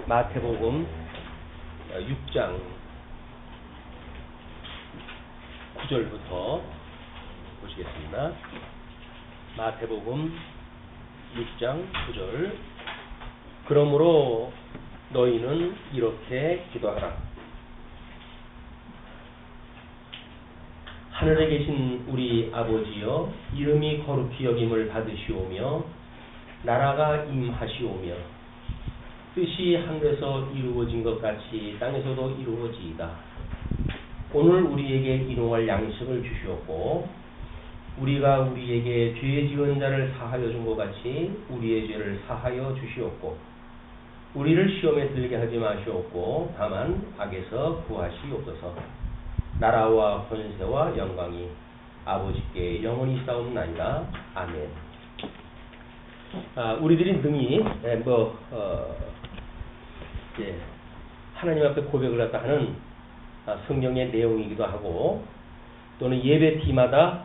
마태복음 6장 9절부터 보시겠습니다. 마태복음 6장 9절. 그러므로 너희는 이렇게 기도하라. 하늘에 계신 우리 아버지여, 이름이 거룩히 여김을 받으시오며 나라가 임하시오며 뜻이 하늘에서 이루어진 것 같이 땅에서도 이루어지이다. 오늘 우리에게 일용할 양식을 주시옵고 우리가 우리에게 죄 지은 자를 사하여 준 것 같이 우리의 죄를 사하여 주시옵고 우리를 시험에 들게 하지 마시옵고 다만 악에서 구하시옵소서. 나라와 권세와 영광이 아버지께 영원히 싸움나이다. 아멘. 우리들이 능히 하나님 앞에 고백을 갖다 하는 성경의 내용이기도 하고 또는 예배ที마다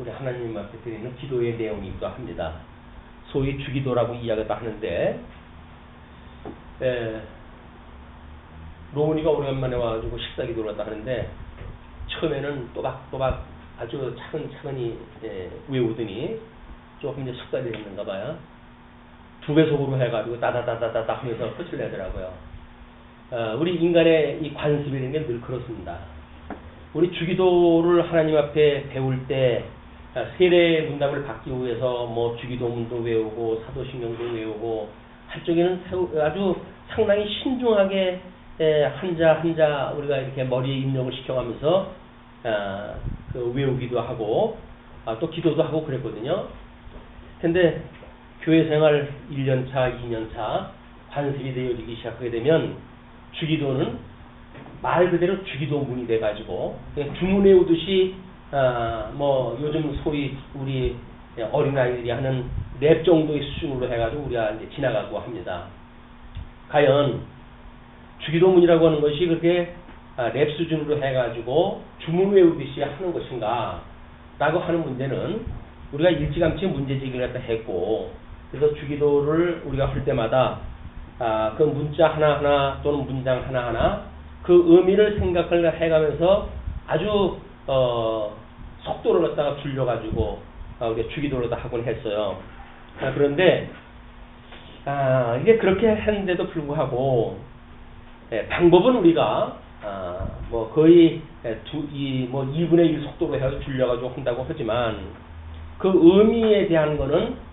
우리 하나님 앞에 드리는 기도의 내용이기도 합니다. 소위 주기도라고 이야기도 하는데 로운이가 오랜만에 와가지고 식사기도를 갖다 하는데 처음에는 또박또박 아주 차근차근히 외우더니 조금 이제 숙달이 됐는가 봐요. 두 배속으로 해가지고 따다다다다 하면서 끝을 내더라고요. 우리 인간의 이 관습이라는 게 늘 그렇습니다. 우리 주기도를 하나님 앞에 배울 때 세례 문답을 받기 위해서 뭐 주기도문도 외우고 사도신경도 외우고 한쪽에는 아주 상당히 신중하게 한자 한자 우리가 이렇게 머리에 입력을 시켜가면서 외우기도 하고 또 기도도 하고 그랬거든요. 근데 교회 생활 1년차, 2년차 관습이 되어지기 시작하게 되면 주기도는 말 그대로 주기도문이 돼가지고 그냥 주문 외우듯이 뭐 요즘 소위 우리 어린아이들이 하는 랩 정도의 수준으로 해가지고 우리가 이제 지나가고 합니다. 과연 주기도문이라고 하는 것이 그렇게 랩 수준으로 해가지고 주문 외우듯이 하는 것인가 라고 하는 문제는 우리가 일찌감치 문제제기를 갖다 했고 그래서 주기도를 우리가 할 때마다 그 문자 하나하나 또는 문장 하나하나 그 의미를 생각을 해가면서 아주 속도를 갖다가 줄여가지고 우리가 주기도를 다 하곤 했어요. 그런데 이게 그렇게 했는데도 불구하고 방법은 우리가 뭐 거의 2분의 1 속도로 해서 줄여가지고 한다고 하지만 그 의미에 대한 거는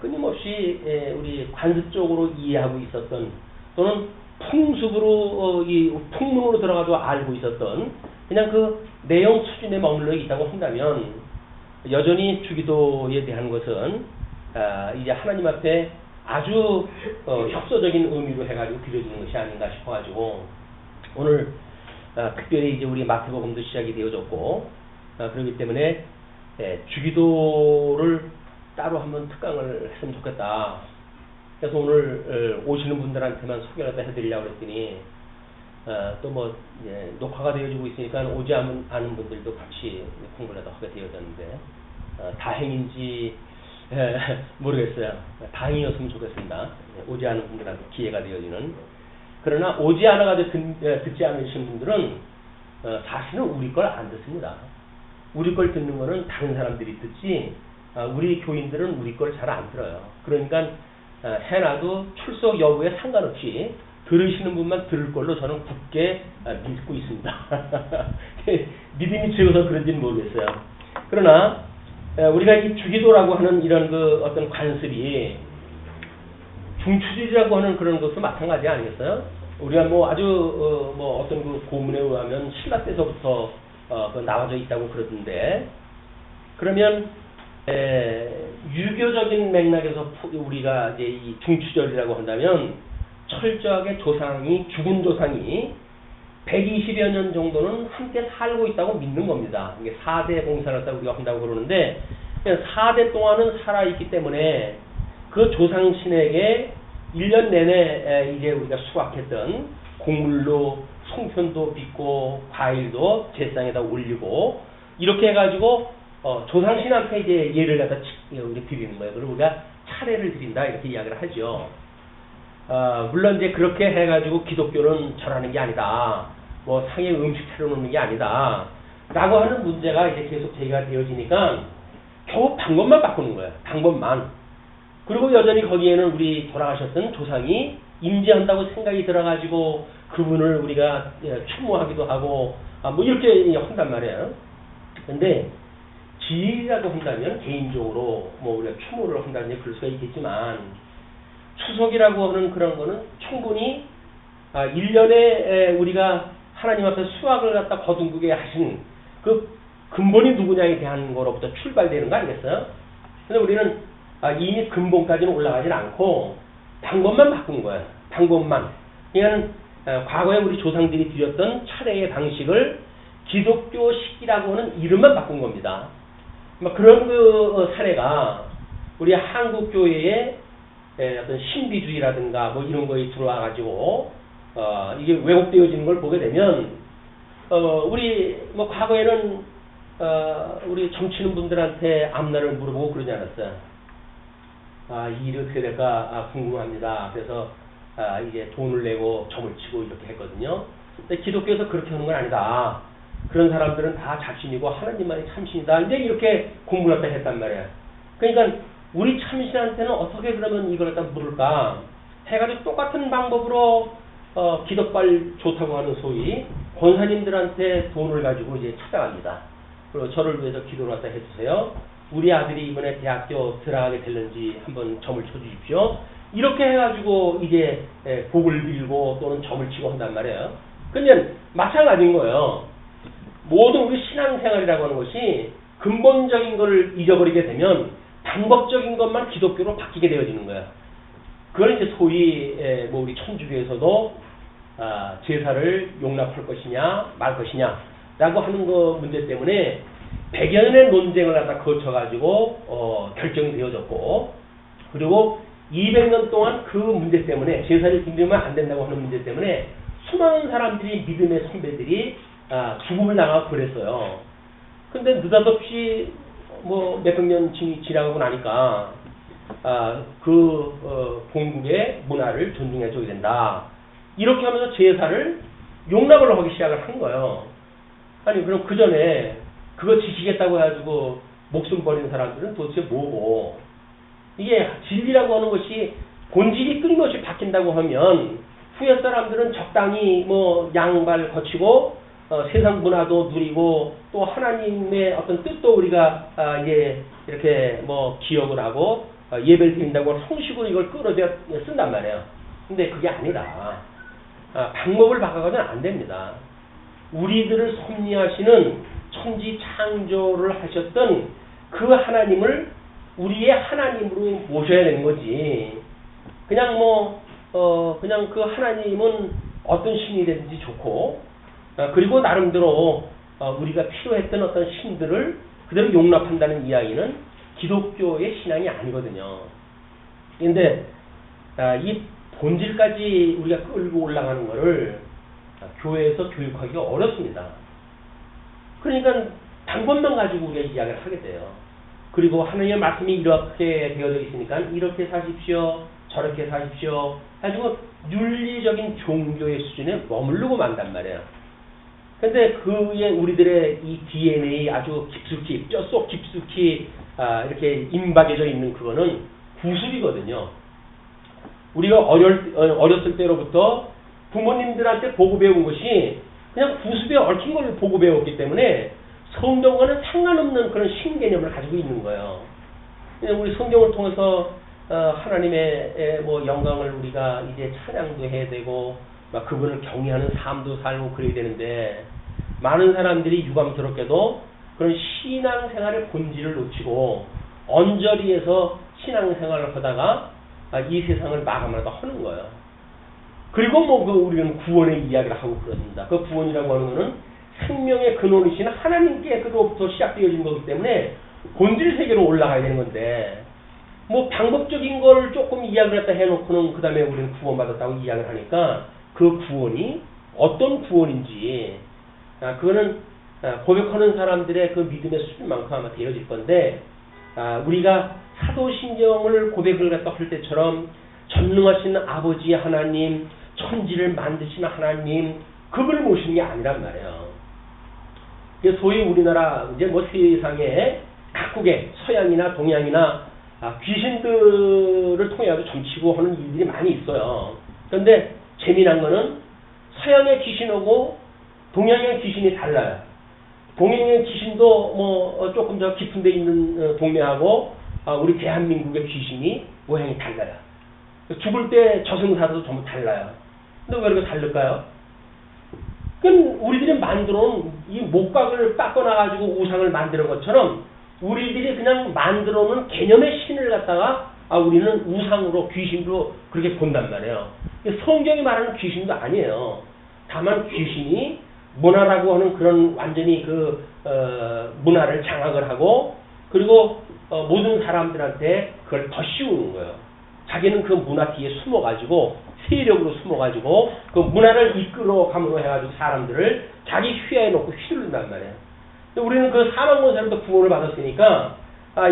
끊임없이 우리 관습적으로 이해하고 있었던 또는 풍습으로 풍문으로 들어가도 알고 있었던 그냥 그 내용 수준에 머물러 있다고 한다면 여전히 주기도에 대한 것은 이제 하나님 앞에 아주 협소적인 의미로 해가지고 드려지는 것이 아닌가 싶어가지고 오늘 특별히 이제 우리 마태복음도 시작이 되어졌고 그렇기 때문에 주기도를 따로 한번 특강을 했으면 좋겠다. 그래서 오늘 오시는 분들한테만 소개를 해드리려고 그랬더니 또 뭐 녹화가 되어지고 있으니까 오지 않은 분들도 같이 공부를 하게 되어졌는데 다행인지 모르겠어요. 다행이었으면 좋겠습니다. 오지 않은 분들한테 기회가 되어지는. 그러나 오지 않아가지고 듣지 않으신 분들은 사실은 우리 걸 안 듣습니다. 우리 걸 듣는 거는 다른 사람들이 듣지 우리 교인들은 우리 걸 잘 안 들어요. 그러니까 해놔도 출석 여부에 상관없이 들으시는 분만 들을 걸로 저는 굳게 믿고 있습니다. 믿음이 적어서 그런지는 모르겠어요. 그러나 우리가 이 주기도라고 하는 이런 그 어떤 관습이 중추절이라고 하는 그런 것도 마찬가지 아니겠어요? 우리가 뭐 아주 뭐 어떤 그 고문에 의하면 신라 때서부터 나와져 있다고 그러던데 그러면 유교적인 맥락에서 우리가 이제 이 중추절이라고 한다면 철저하게 죽은 조상이 120여 년 정도는 함께 살고 있다고 믿는 겁니다. 이게 4대 봉사를 우리가 한다고 그러는데 4대 동안은 살아있기 때문에 그 조상신에게 1년 내내 이제 우리가 수확했던 곡물로 송편도 빚고 과일도 제상에다 올리고 이렇게 해가지고 조상신한테 이제 예를 갖다 우리 드리는 거예요. 그리고 우리가 차례를 드린다 이렇게 이야기를 하죠. 물론 이제 그렇게 해가지고 기독교는 절하는 게 아니다. 뭐 상에 음식 차려놓는 게 아니다. 라고 하는 문제가 이제 계속 제기가 되어지니까 겨우 방법만 바꾸는 거예요. 방법만. 그리고 여전히 거기에는 우리 돌아가셨던 조상이 임재한다고 생각이 들어가지고 그분을 우리가 추모하기도 하고 뭐 이렇게 한단 말이에요. 근데 기이라고 한다면 개인적으로 뭐 우리가 추모를 한다든지 그럴 수가 있겠지만 추석이라고 하는 그런 거는 충분히 1년에 우리가 하나님 앞에 수확을 갖다 거둔게 하신 그 근본이 누구냐에 대한 거로부터 출발되는 거 아니겠어요? 근데 우리는 이미 근본까지는 올라가진 않고 방법만 바꾼 거예요. 방법만. 그러니까 과거에 우리 조상들이 드렸던 차례의 방식을 기독교식이라고 하는 이름만 바꾼 겁니다. 그런 그 사례가 우리 한국 교회의 어떤 신비주의라든가 뭐 이런 거에 들어와 가지고 이게 왜곡되어지는 걸 보게 되면 우리 뭐 과거에는 우리 점치는 분들한테 앞날을 물어보고 그러지 않았어요. 이 일이 어떻게 될까 궁금합니다. 그래서 이제 돈을 내고 점을 치고 이렇게 했거든요. 근데 기독교에서 그렇게 하는 건 아니다. 그런 사람들은 다 잡신이고 하나님만이 참신이다. 이제 이렇게 공부를 갖다 했단 말이에요. 그러니까 우리 참신한테는 어떻게 그러면 이걸 갖다 물을까? 해가지고 똑같은 방법으로 기독발 좋다고 하는 소위 권사님들한테 돈을 가지고 이제 찾아갑니다. 그리고 저를 위해서 기도를 갖다 해주세요. 우리 아들이 이번에 대학교 들어가게 될는지 한번 점을 쳐주십시오. 이렇게 해가지고 이제 복을 빌고 또는 점을 치고 한단 말이에요. 근데 마찬가지인 거예요. 모든 우리 신앙생활이라고 하는 것이 근본적인 것을 잊어버리게 되면 방법적인 것만 기독교로 바뀌게 되어지는 거예요. 그걸 이제 소위 뭐 우리 천주교에서도 제사를 용납할 것이냐 말 것이냐 라고 하는 거 문제 때문에 100여 년의 논쟁을 갖다 거쳐가지고 결정이 되어졌고 그리고 200년 동안 그 문제 때문에 제사를 지키면 안 된다고 하는 문제 때문에 수많은 사람들이 믿음의 선배들이 죽음을 당하고 그랬어요. 근데 느닷없이 뭐 몇백 년 지나가고 나니까 본국의 문화를 존중해줘야 된다. 이렇게 하면서 제사를 용납을 하기 시작을 한 거예요. 아니 그럼 그 전에 그거 지키겠다고 해가지고 목숨 버리는 사람들은 도대체 뭐고 이게 진리라고 하는 것이 본질이 끊임없이 바뀐다고 하면 후에 사람들은 적당히 뭐 양발 거치고 세상 문화도 누리고 또 하나님의 어떤 뜻도 우리가 이제 이렇게 뭐 기억을 하고 예배를 드린다고 성식으로 이걸 끌어들여 쓴단 말이에요. 근데 그게 아니라 방법을 바꿔가지고는 안 됩니다. 우리들을 섭리하시는 천지 창조를 하셨던 그 하나님을 우리의 하나님으로 모셔야 되는 거지. 그냥 그냥 그 하나님은 어떤 신이 되든지 좋고 그리고 나름대로 우리가 필요했던 어떤 신들을 그대로 용납한다는 이야기는 기독교의 신앙이 아니거든요. 그런데 이 본질까지 우리가 끌고 올라가는 것을 교회에서 교육하기가 어렵습니다. 그러니까 방법만 가지고 우리가 이야기를 하게 돼요. 그리고 하나님의 말씀이 이렇게 되어져 있으니까 이렇게 사십시오. 저렇게 사십시오. 가지고 윤리적인 종교의 수준에 머무르고 만단 말이에요. 근데 그에 우리들의 이 DNA 아주 깊숙이 뼛속 깊숙이 이렇게 임박해져 있는 그거는 구습이거든요. 우리가 어렸을 때로부터 부모님들한테 보고 배운 것이 그냥 구습에 얽힌 걸 보고 배웠기 때문에 성경과는 상관없는 그런 신개념을 가지고 있는 거예요. 우리 성경을 통해서 하나님의 뭐 영광을 우리가 이제 찬양도 해야 되고 막 그분을 경외하는 삶도 살고 그래야 되는데 많은 사람들이 유감스럽게도 그런 신앙생활의 본질을 놓치고 언저리에서 신앙생활을 하다가 이 세상을 마감하다 하는 거예요. 그리고 우리는 구원의 이야기를 하고 그렇습니다. 그 구원이라고 하는 것은 생명의 근원이신 하나님께로부터 시작되어진 거기 때문에 본질 세계로 올라가야 되는 건데 뭐 방법적인 걸 조금 이야기를 갖다 해놓고는 그 다음에 우리는 구원받았다고 이야기를 하니까 그 구원이 어떤 구원인지 그거는 고백하는 사람들의 그 믿음의 수준만큼 아마 되어질 건데 우리가 사도신경을 고백을 갖다 할 때처럼 전능하신 아버지 하나님, 천지를 만드신 하나님, 그걸 모시는 게 아니란 말이에요. 소위 우리나라 이제 뭐 세상에 각국의 서양이나 동양이나 귀신들을 통해 가지고 점치고 하는 일들이 많이 있어요. 그런데 재미난 거는 서양의 귀신하고 동양의 귀신이 달라요. 동양의 귀신도 뭐 조금 더 깊은 데 있는 동네하고 우리 대한민국의 귀신이 모양이 달라요. 죽을 때 저승사도 전부 달라요. 근데 왜 이렇게 다를까요? 그건 우리들이 만들어놓은 이 목각을 깎아놔가지고 우상을 만드는 것처럼 우리들이 그냥 만들어놓은 개념의 신을 갖다가 우리는 우상으로 귀신으로 그렇게 본단 말이에요. 성경이 말하는 귀신도 아니에요. 다만 귀신이 문화라고 하는 그런 완전히 그 문화를 장악을 하고 그리고 모든 사람들한테 그걸 더 씌우는 거예요. 자기는 그 문화 뒤에 숨어가지고 세력으로 숨어가지고 그 문화를 이끌어감으로 해가지고 사람들을 자기 휘하에 놓고 휘두른단 말이에요. 우리는 그 사망권세로부터 구원을 받았으니까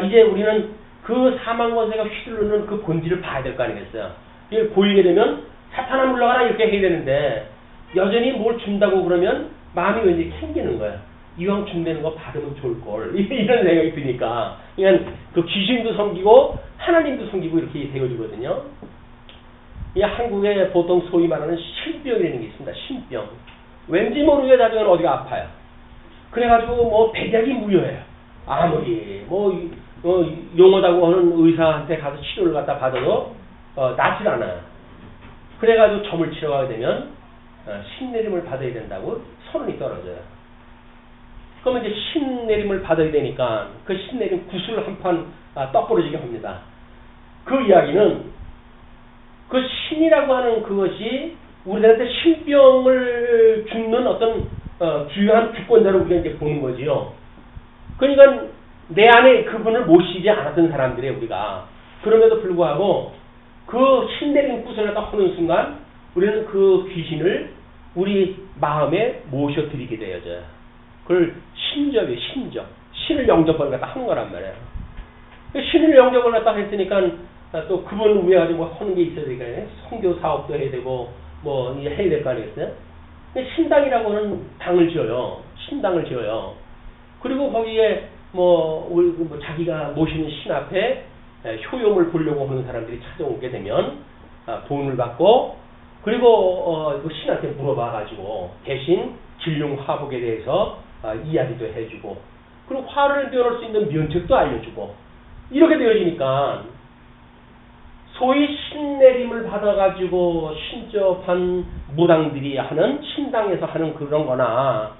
이제 우리는 그 사망권세가 휘두르는 그 본질을 봐야 될 거 아니겠어요. 이걸 보이게 되면 사탄아 물러가라 이렇게 해야 되는데 여전히 뭘 준다고 그러면 마음이 왠지 캥기는 거야. 이왕 준다는 거 받으면 좋을걸. 이런 생각이 드니까. 그러니까 그 귀신도 섬기고 하나님도 섬기고 이렇게 되어지거든요. 이 한국에 보통 소위 말하는 신병이라는 게 있습니다. 신병. 왠지 모르게 나중에 어디가 아파요. 그래가지고 뭐 백약이 무효해요. 아무리 용하다고 하는 의사한테 가서 치료를 갖다 받아도 낫질 않아요. 그래가지고 점을 치러 가게 되면 신내림을 받아야 된다고 선언이 떨어져요. 그러면 이제 신내림을 받아야 되니까 그 신내림 구슬 한 판 떡부러지게 합니다. 그 이야기는 그 신이라고 하는 그것이 우리들한테 신병을 줍는 어떤 귀한 주권자로 우리가 이제 보는 거지요. 그러니까 내 안에 그분을 모시지 않았던 사람들이에요, 우리가. 그럼에도 불구하고 그 신내림 구슬을 갖다 하는 순간 우리는 그 귀신을 우리 마음에 모셔드리게 되어져요. 그걸 신접이에요, 신접. 신을 영접을 갖다 하는 거란 말이에요. 신을 영접을 갖다 했으니까 또 그분을 위해 가지고 하는 게 있어야 되니까 선교 사업도 해야 되고 뭐 이제 해야 될 거 아니겠어요? 신당이라고 하는 당을 지어요. 신당을 지어요. 그리고 거기에 자기가 모시는 신 앞에 효용을 보려고 하는 사람들이 찾아오게 되면 돈을 받고 그리고 그 신한테 물어봐 가지고 대신 진룡 화복에 대해서 이야기도 해주고 그리고 화를 떼어낼 수 있는 면책도 알려주고 이렇게 되어지니까 소위 신내림을 받아가지고 신접한 무당들이 하는 신당에서 하는 그런 거나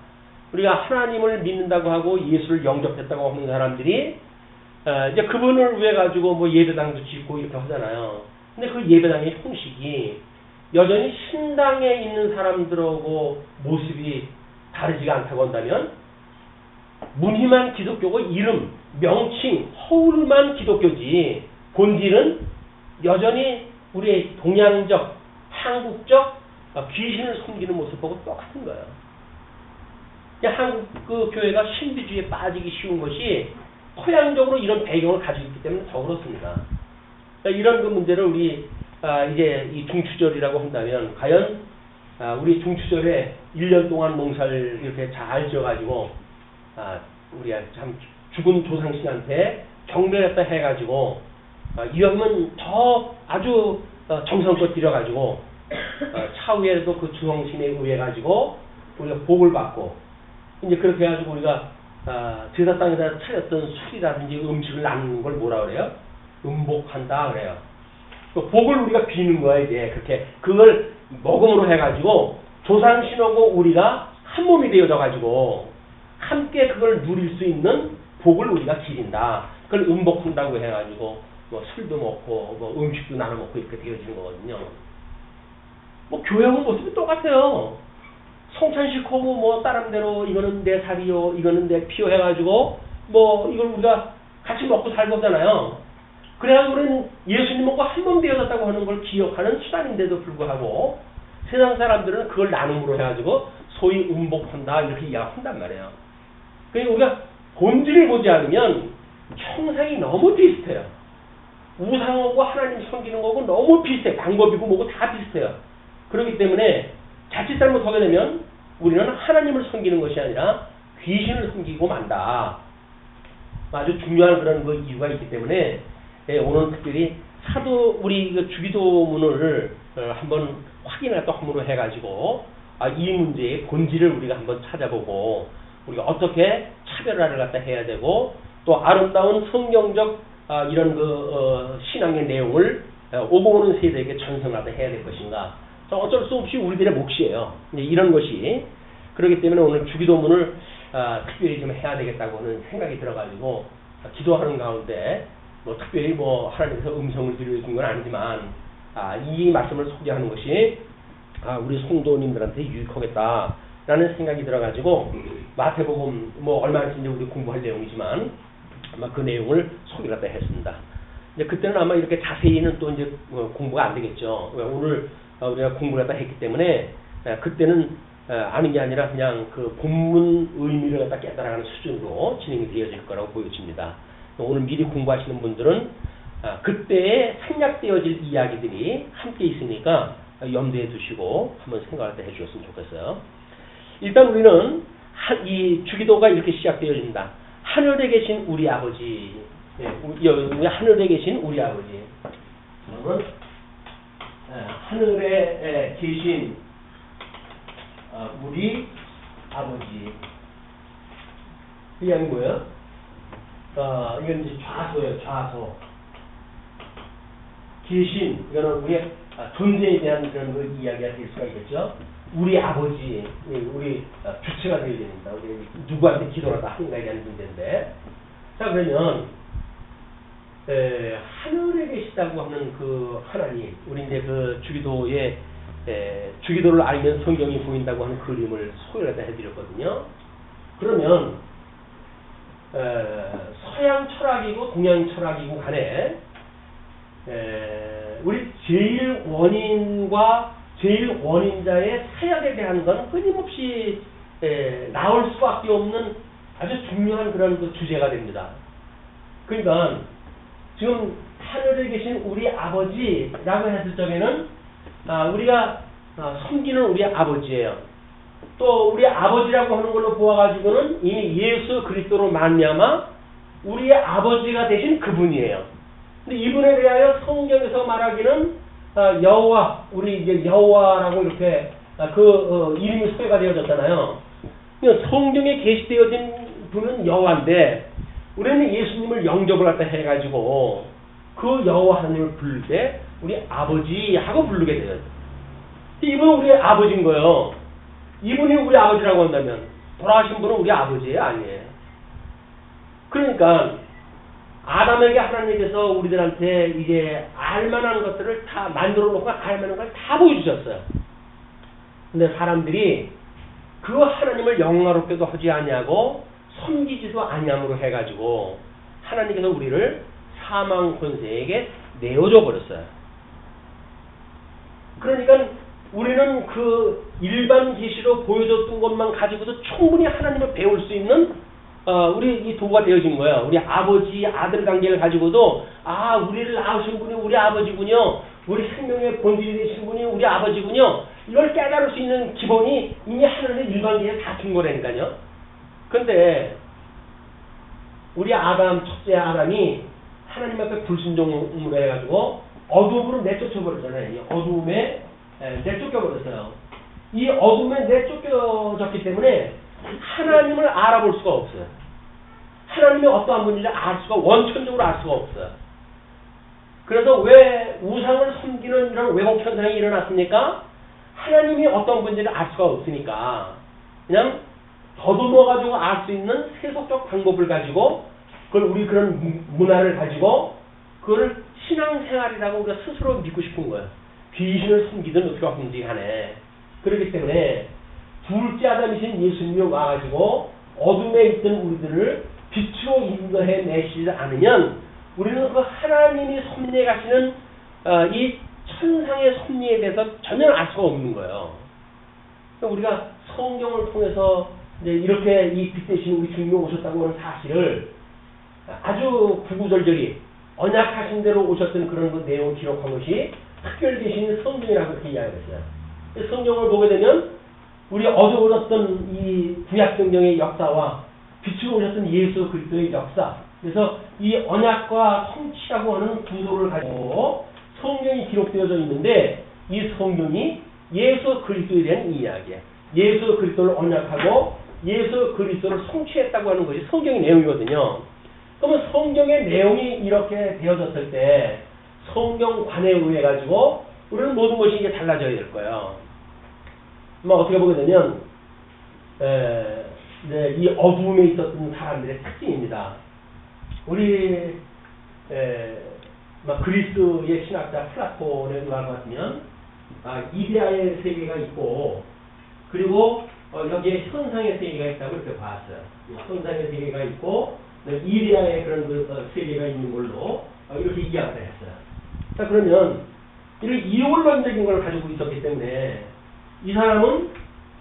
우리가 하나님을 믿는다고 하고 예수를 영접했다고 하는 사람들이 이제 그분을 위해 가지고 뭐 예배당도 짓고 이렇게 하잖아요. 근데 그 예배당의 형식이 여전히 신당에 있는 사람들하고 모습이 다르지가 않다고 한다면 무늬만 기독교고 이름, 명칭, 허울만 기독교지 본질은 여전히 우리의 동양적, 한국적 귀신을 섬기는 모습하고 똑같은 거예요. 한국 그 교회가 신비주의에 빠지기 쉬운 것이 토양적으로 이런 배경을 가지고 있기 때문에 더 그렇습니다. 이런 그 문제를 우리 이제 이 중추절이라고 한다면 과연 우리 중추절에 1년 동안 농사를 이렇게 잘 지어가지고 우리가 참 죽은 조상신한테 경배했다 해가지고 이왕이면 더 아주 정성껏 들여가지고 차후에도 그 조상신에 의해 가지고 우리가 복을 받고 이제 그렇게 해가지고 우리가 제사 땅에다 차렸던 술이라든지 음식을 나누는 걸 뭐라 그래요? 음복한다 그래요. 그 복을 우리가 비는 거야 이제 그렇게 그걸 먹음으로 해가지고 조상신하고 우리가 한 몸이 되어져 가지고 함께 그걸 누릴 수 있는 복을 우리가 기린다. 그걸 음복한다고 해가지고 뭐 술도 먹고 뭐 음식도 나눠 먹고 이렇게 되어지는 거거든요. 뭐 교회하고 모습이 똑같아요. 성찬식하고 뭐 다른대로 이거는 내 살이요, 이거는 내 피요 해가지고 뭐 이걸 우리가 같이 먹고 살고 하잖아요. 그래야 우리는 예수님하고 한 몸 되어졌다고 하는 걸 기억하는 수단인데도 불구하고 세상 사람들은 그걸 나눔으로 해가지고 소위 음복한다 이렇게 이야기한단 말이에요. 그러니까 우리가 본질을 보지 않으면 형상이 너무 비슷해요. 우상하고 하나님 섬기는 거고 너무 비슷해. 방법이고 뭐고 다 비슷해요. 그렇기 때문에 자칫 잘못하게 되면 우리는 하나님을 섬기는 것이 아니라 귀신을 섬기고 만다. 아주 중요한 그런 그 이유가 있기 때문에 오늘 특별히 사도 우리 그 주기도문을 한번 확인을 또 함으로 해가지고 이 문제의 본질을 우리가 한번 찾아보고 우리가 어떻게 차별화를 갖다 해야 되고 또 아름다운 성경적 이런 그 신앙의 내용을 오고 오는 세대에게 전승하다 해야 될 것인가. 어쩔 수 없이 우리들의 몫이에요. 이런 것이 그렇기 때문에 오늘 주기도문을 특별히 좀 해야 되겠다고 하는 생각이 들어가지고 기도하는 가운데 뭐 특별히 뭐 하나님께서 음성을 들려준 건 아니지만 이 말씀을 소개하는 것이 우리 성도님들한테 유익하겠다라는 생각이 들어가지고 마태복음 뭐 얼마 안 이제 우리 공부할 내용이지만 아마 그 내용을 소개를 갖다 했습니다. 이제 그때는 아마 이렇게 자세히는 또 이제 공부가 안 되겠죠. 오늘 우리가 공부를 갖다 했기 때문에 그때는 아는 게 아니라 그냥 그 본문 의미를 갖다 깨달아가는 수준으로 진행이 되어질 거라고 보여집니다. 오늘 미리 공부하시는 분들은 그때에 생략되어질 이야기들이 함께 있으니까 염두에 두시고 한번 생각할 때 해주셨으면 좋겠어요. 일단 우리는 이 주기도가 이렇게 시작되어집니다. 하늘에 계신 우리 아버지, 하늘에 계신 우리 아버지. 그러면 하늘에 계신 우리 아버지. 이게 아닌 뭐예요? 이건 이제 좌소예요. 좌소. 계신 이거는 우리의 존재에 대한 그런 그 이야기가 될 수가 있겠죠. 우리 아버지, 우리 주체가 되어야 됩니다. 우리 누구한테 기도를 다 하는가에 대한 문제인데. 자 그러면 하늘에 계시다고 하는 그 하나님, 우리 이제 그 주기도에 주기도를 알면 성경이 보인다고 하는 그림을 소개를 해드렸거든요. 그러면 서양 철학이고 동양 철학이고 간에 우리 제일 원인자의 사역에 대한 건 끊임없이 나올 수밖에 없는 아주 중요한 그런 그 주제가 됩니다. 그러니까 지금 하늘에 계신 우리 아버지라고 했을 적에는 우리가 섬기는 우리 아버지예요. 또 우리 아버지라고 하는 걸로 보아가지고는 이미 예수 그리스도로 말미암아 우리의 아버지가 되신 그분이에요. 근데 이분에 대하여 성경에서 말하기는 여호와, 우리 이제 여호와라고 이렇게 이름이 소개가 되어졌잖아요. 성경에 게시되어진 분은 여호와인데 우리는 예수님을 영접을 갖다 해가지고 그 여호와 하나님을 부를 때 우리 아버지 하고 부르게 돼요. 이분은 우리 아버지인 거예요. 이분이 우리 아버지라고 한다면 돌아가신 분은 우리 아버지예요, 아니에요? 그러니까 아담에게 하나님께서 우리들한테 이제 알만한 것들을 다 만들어 놓고 알만한 걸 다 보여주셨어요. 근데 사람들이 그 하나님을 영화롭게도 하지 아니하고 섬기지도 아니함으로 해가지고 하나님께서 우리를 사망 권세에게 내어줘 버렸어요. 그러니까 우리는 그 일반 계시로 보여줬던 것만 가지고도 충분히 하나님을 배울 수 있는 우리 이 도구가 되어진 거예요. 우리 아버지 아들 관계를 가지고도 우리를 낳으신 분이 우리 아버지군요. 우리 생명의 본질이 되신 분이 우리 아버지군요. 이걸 깨달을 수 있는 기본이 이미 하나님의 일관계에 다 준 거라니까요. 근데 우리 첫째 아담이 하나님 앞에 불순종으로 해가지고 어둠으로 내쫓아버렸잖아요. 이 어둠에 내쫓겨버렸어요. 이 어둠에 내쫓겨졌기 때문에 하나님을 알아볼 수가 없어요. 하나님이 어떠한 분인지 원천적으로 알 수가 없어요. 그래서 왜 우상을 섬기는 이런 왜곡 현상이 일어났습니까? 하나님이 어떤 분인지를 알 수가 없으니까 그냥 더듬어가지고 알 수 있는 세속적 방법을 가지고 그걸 우리 그런 문화를 가지고 그걸 신앙생활이라고 우리가 스스로 믿고 싶은 거예요. 귀신을 숨기든 어떻게 하든지 간에. 그렇기 때문에 둘째 아담이신 예수님이 와가지고 어둠에 있던 우리들을 빛으로 인도해 내시지 않으면 우리는 그 하나님이 섭리해 가시는 이 천상의 섭리에 대해서 전혀 알 수가 없는 거예요. 그러니까 우리가 성경을 통해서 이제 이렇게 이 빛 대신 우리 주님이 오셨다고 하는 사실을 아주 구구절절히 언약하신 대로 오셨던 그런 그 내용을 기록한 것이 특별계신 성경이라고 그렇게 이야기했어요. 성경을 보게 되면 우리 어두웠던 이 구약성경의 역사와 빛으로 오셨던 예수 그리스도의 역사, 그래서 이 언약과 성취라고 하는 구도를 가지고 성경이 기록되어져 있는데 이 성경이 예수 그리스도에 대한 이야기예요. 예수 그리스도를 언약하고 예수 그리스도를 성취했다고 하는 것이 성경의 내용이거든요. 그러면 성경의 내용이 이렇게 되어졌을 때 성경관에 의해 가지고 우리는 모든 것이 이제 달라져야 될 거예요. 어떻게 보게 되면 이 어두움에 있었던 사람들의 특징입니다. 우리 그리스의 신학자 플라톤의 의하고 같으면 이데아의 세계가 있고 그리고 여기에 현상의 세계가 있다고 이렇게 봤어요. 현상의 세계가 있고 이데아의 그런 그 세계가 있는 걸로 이렇게 이야기를 했어요. 자, 그러면 이런 이원론적인 걸 가지고 있었기 때문에 이 사람은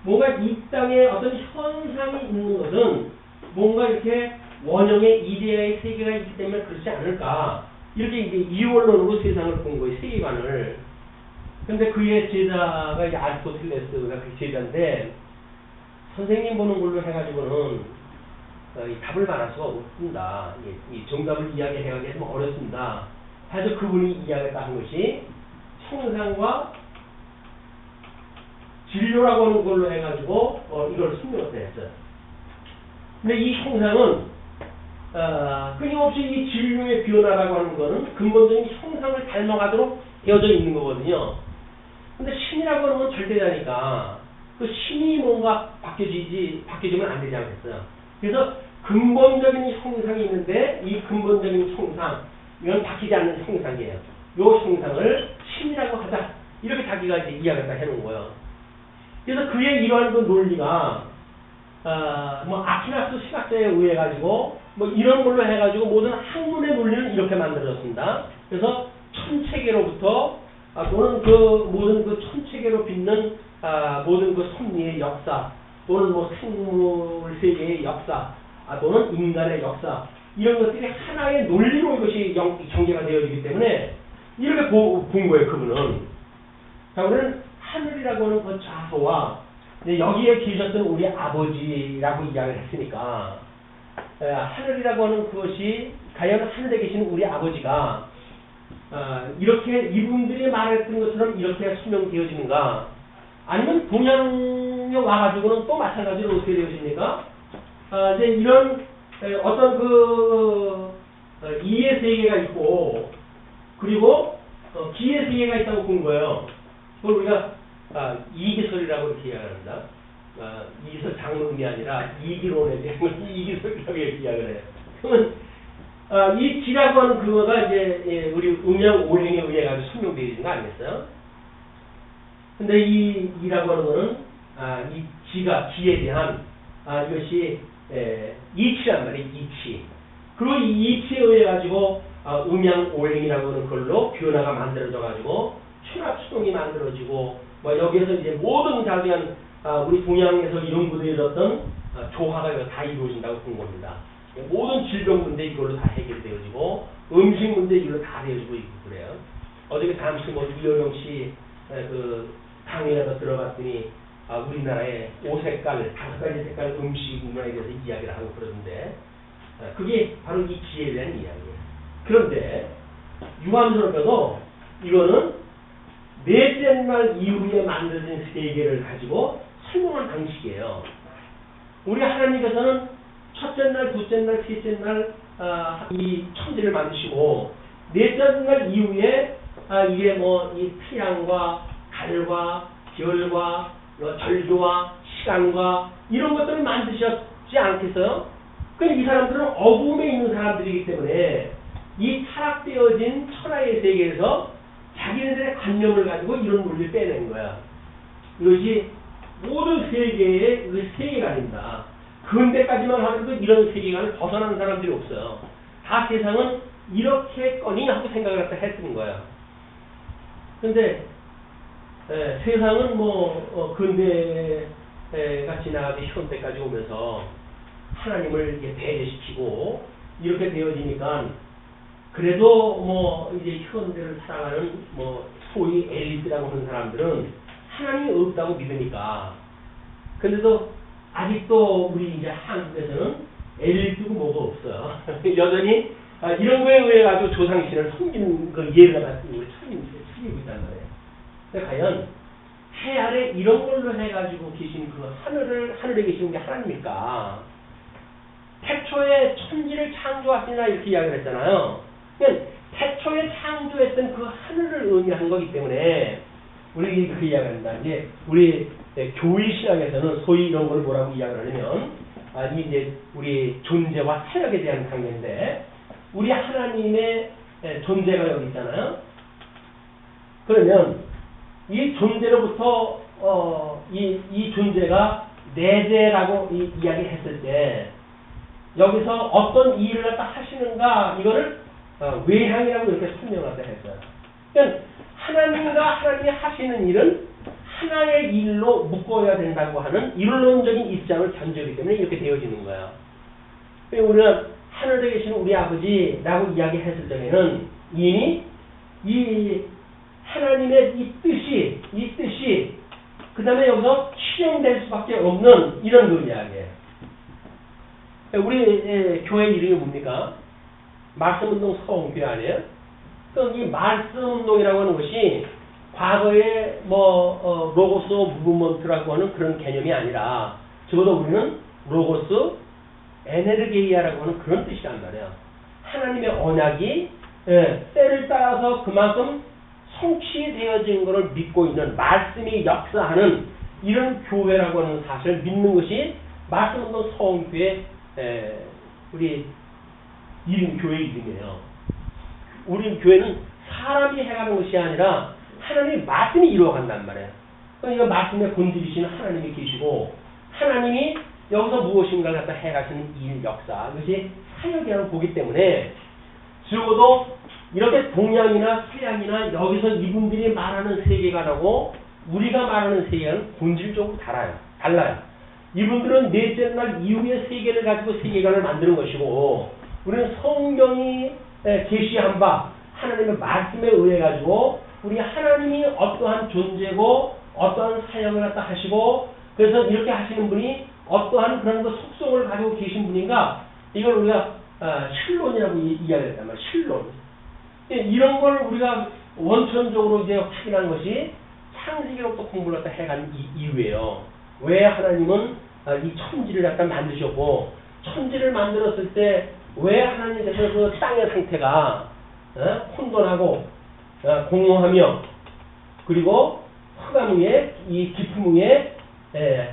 뭔가 이 땅에 어떤 현상이 있는 것은 뭔가 이렇게 원형의 이데아의 세계가 있기 때문에 그렇지 않을까, 이렇게 이제 이원론으로 세상을 본 거예요, 세계관을. 근데 그의 제자가 이제 아리스토텔레스가 그 제자인데 선생님 보는 걸로 해가지고는 이 답을 말할 수가 없습니다. 이 정답을 이야기해가기가 좀 어렵습니다. 하여튼 그분이 이야기했다 한 것이 형상과 진료라고 하는 걸로 해가지고 이걸 설명을 했어요. 근데 이 형상은 끊임없이 이 진료의 변화라고 하는 거는 근본적인 형상을 닮아가도록 되어져 있는 거거든요. 근데 신이라고 하는 건 절대자니까 그 신이 뭔가 바뀌어지면 안 되지 않겠어요. 그래서 근본적인 형상이 있는데 이 근본적인 형상, 이건 바뀌지 않는 형상이에요. 이 형상을 신이라고 하자, 이렇게 자기가 이제 이야기를 해놓은 거예요. 그래서 그의 이러한 그 논리가 아퀴나스 신학자에 의해 가지고 이런 걸로 해가지고 모든 학문의 논리는 이렇게 만들어졌습니다. 그래서 천체계로부터 또는 그 모든 그 천체계로 빛는 모든 그 섭리의 역사, 또는 생물 세계의 역사, 또는 인간의 역사, 이런 것들이 하나의 논리로 이것이 전개가 되어지기 때문에 이렇게 본 거예요, 그분은. 자, 우리는 하늘이라고 하는 그 좌소와 여기에 계셨던 우리 아버지라고 이야기를 했으니까 하늘이라고 하는 그것이 과연 하늘에 계신 우리 아버지가 이렇게 이분들이 말했던 것처럼 이렇게 설명되어지는가, 아니면 동양에 와가지고는 또 마찬가지로 어떻게 되어집니까? 이제 이런 어떤 그 이의 세계가 있고 그리고 기의 세계가 있다고 본 거예요. 그걸 우리가 이기설이라고 이렇게 이야기합니다. 이기설 장르이 아니라 이기론에 대한 걸 이기설이라고 이렇게 이야기를 해요. 그러면 이 기라고 하는 그거가 이제 우리 음양 오행에 의해 가지고 설명되어 있는 거 아니겠어요? 근데 이 이라고 하는 거는 이 기에 대한 이것이 이치란 말이에요. 이치. 그리고 이 이치에 의해 가지고 음양 오행이라고 하는 걸로 변화가 만들어져 가지고 추락 추동이 만들어지고 여기에서 이제 모든 자세한 우리 동양에서 연구되어졌던 조화가 다 이루어진다고 본 겁니다. 모든 질병 문제 이걸로 다 해결되어지고 음식 문제 이걸로 다 되어지고 있고 그래요. 어저께 잠시 이현영 씨 그 강의에서 들어봤더니 우리나라의 5색깔, 5가지 색깔 음식 문화에 대해서 이야기를 하고 그러는데 그게 바로 이 기에 대한 이야기예요. 그런데 유감스럽게도 이거는 넷째 날 이후에 만들어진 세계를 가지고 설명한 방식이에요. 우리 하나님께서는 첫째 날, 둘째 날, 셋째 날 이 천지를 만드시고 넷째 날 이후에 이게 이 태양과 달과 별과 절교와 시간과 이런 것들을 만드셨지 않겠어요? 그러니까 이 사람들은 어둠에 있는 사람들이기 때문에 이 타락되어진 천하의 세계에서 자기네들의 관념을 가지고 이런 논리를 빼낸 거야. 이것이 모든 세계의 그 세계관입니다. 근대까지만 하더라도 이런 세계관을 벗어나는 사람들이 없어요. 다 세상은 이렇게거니 하고 생각을 갖다 했던 거야. 근데 세상은 근대가 지나가서 현대까지 오면서 하나님을 이제 배제시키고 이렇게 되어지니까 그래도 뭐 이제 현대를 살아가는 뭐 소위 엘리트라고 하는 사람들은 하나님이 없다고 믿으니까. 근데도 아직도 우리 이제 한국에서는 엘리트고 뭐가 없어요. 여전히 이런 거에 의해 가지고 조상신을 섬기는 그 예를 가지고 우리 섬기고 있단 말이에요. 근데 과연 해 아래 이런 걸로 해가지고 계신 그 하늘에 계시는 게 하나님일까? 태초에 천지를 창조하시니라 이렇게 이야기를 했잖아요. 그러니까 태초에 창조했던 그 하늘을 의미한 거기 때문에 우리 그 이야기를 한다. 이제 우리 교회 신학에서는 소위 이런 걸 뭐라고 이야기를 하냐면 이 이제 우리 존재와 사역에 대한 관계인데 우리 하나님의 존재가 여기 있잖아요. 그러면 이 존재로부터 이 존재가 내재라고 이야기했을 때 여기서 어떤 일을 갖다 하시는가 이거를 외향이라고 이렇게 설명을 갖다 했어요. 그러니까 하나님과 하나님이 하시는 일은 하나의 일로 묶어야 된다고 하는 이론적인 입장을 견지하기 때문에 이렇게 되어지는 거예요. 우리가 하늘에 계시는 우리 아버지라고 이야기했을 적에는 이미 이 하나님의 이 뜻이 그 다음에 여기서 실행될 수밖에 없는 이런 그 이야기예요. 우리 교회 이름이 뭡니까? 말씀운동 서원교회 아니에요? 그럼 이 말씀운동이라고 하는 것이 과거에 로고스 무브먼트라고 하는 그런 개념이 아니라 적어도 우리는 로고스 에네르게이아라고 하는 그런 뜻이란 말이에요. 하나님의 언약이 때를 따라서 그만큼 성취되어진 것을 믿고 있는 말씀이 역사하는 이런 교회라고 하는 사실을 믿는 것이 말씀운동 서원교회 우리 교회 이름이에요. 우리 교회는 사람이 해가는 것이 아니라 하나님의 말씀이 이루어간단 말이에요. 그러니까 말씀의 본질이신 하나님이 계시고 하나님이 여기서 무엇인가를 갖다 해가시는 일 역사 이것이 사역이라고 보기 때문에 적어도 이렇게 동양이나 서양이나 여기서 이분들이 말하는 세계관하고 우리가 말하는 세계관은 본질적으로 달라요. 이분들은 넷째 날 이후의 세계를 가지고 세계관을 만드는 것이고 우리는 성경이 계시한 바 하나님의 말씀에 의해 가지고 우리 하나님이 어떠한 존재고 어떠한 사역을 갖다 하시고 그래서 이렇게 하시는 분이 어떠한 그런 그 속성을 가지고 계신 분인가 이걸 우리가 신론이라고 이야기했단 말이에요. 신론. 이런 걸 우리가 원천적으로 이제 확인한 것이 창세기로부터 공부를 갖다 해간 이유예요. 왜 하나님은 이 천지를 갖다 만드셨고 천지를 만들었을 때 왜 하나님께서 그 땅의 상태가 혼돈하고 공허하며 그리고 흑암 위에 이 깊음 위에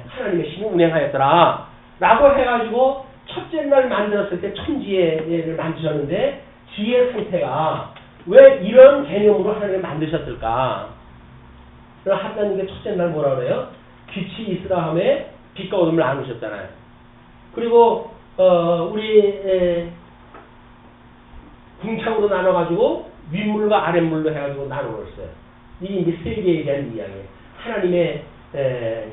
하나님의 신이 운행하였더라 라고 해가지고 첫째 날 만들었을 때 천지를 만드셨는데 지의 상태가 왜 이런 개념으로 하나님을 만드셨을까? 하나님께 첫째 날 뭐라 그래요? 빛이 있으라 하며 빛과 어둠을 나누셨잖아요. 그리고 우리 궁창으로 나눠가지고 윗물과 아랫물로 해가지고 나누었어요. 이게 이제 세계에 대한 이야기, 하나님의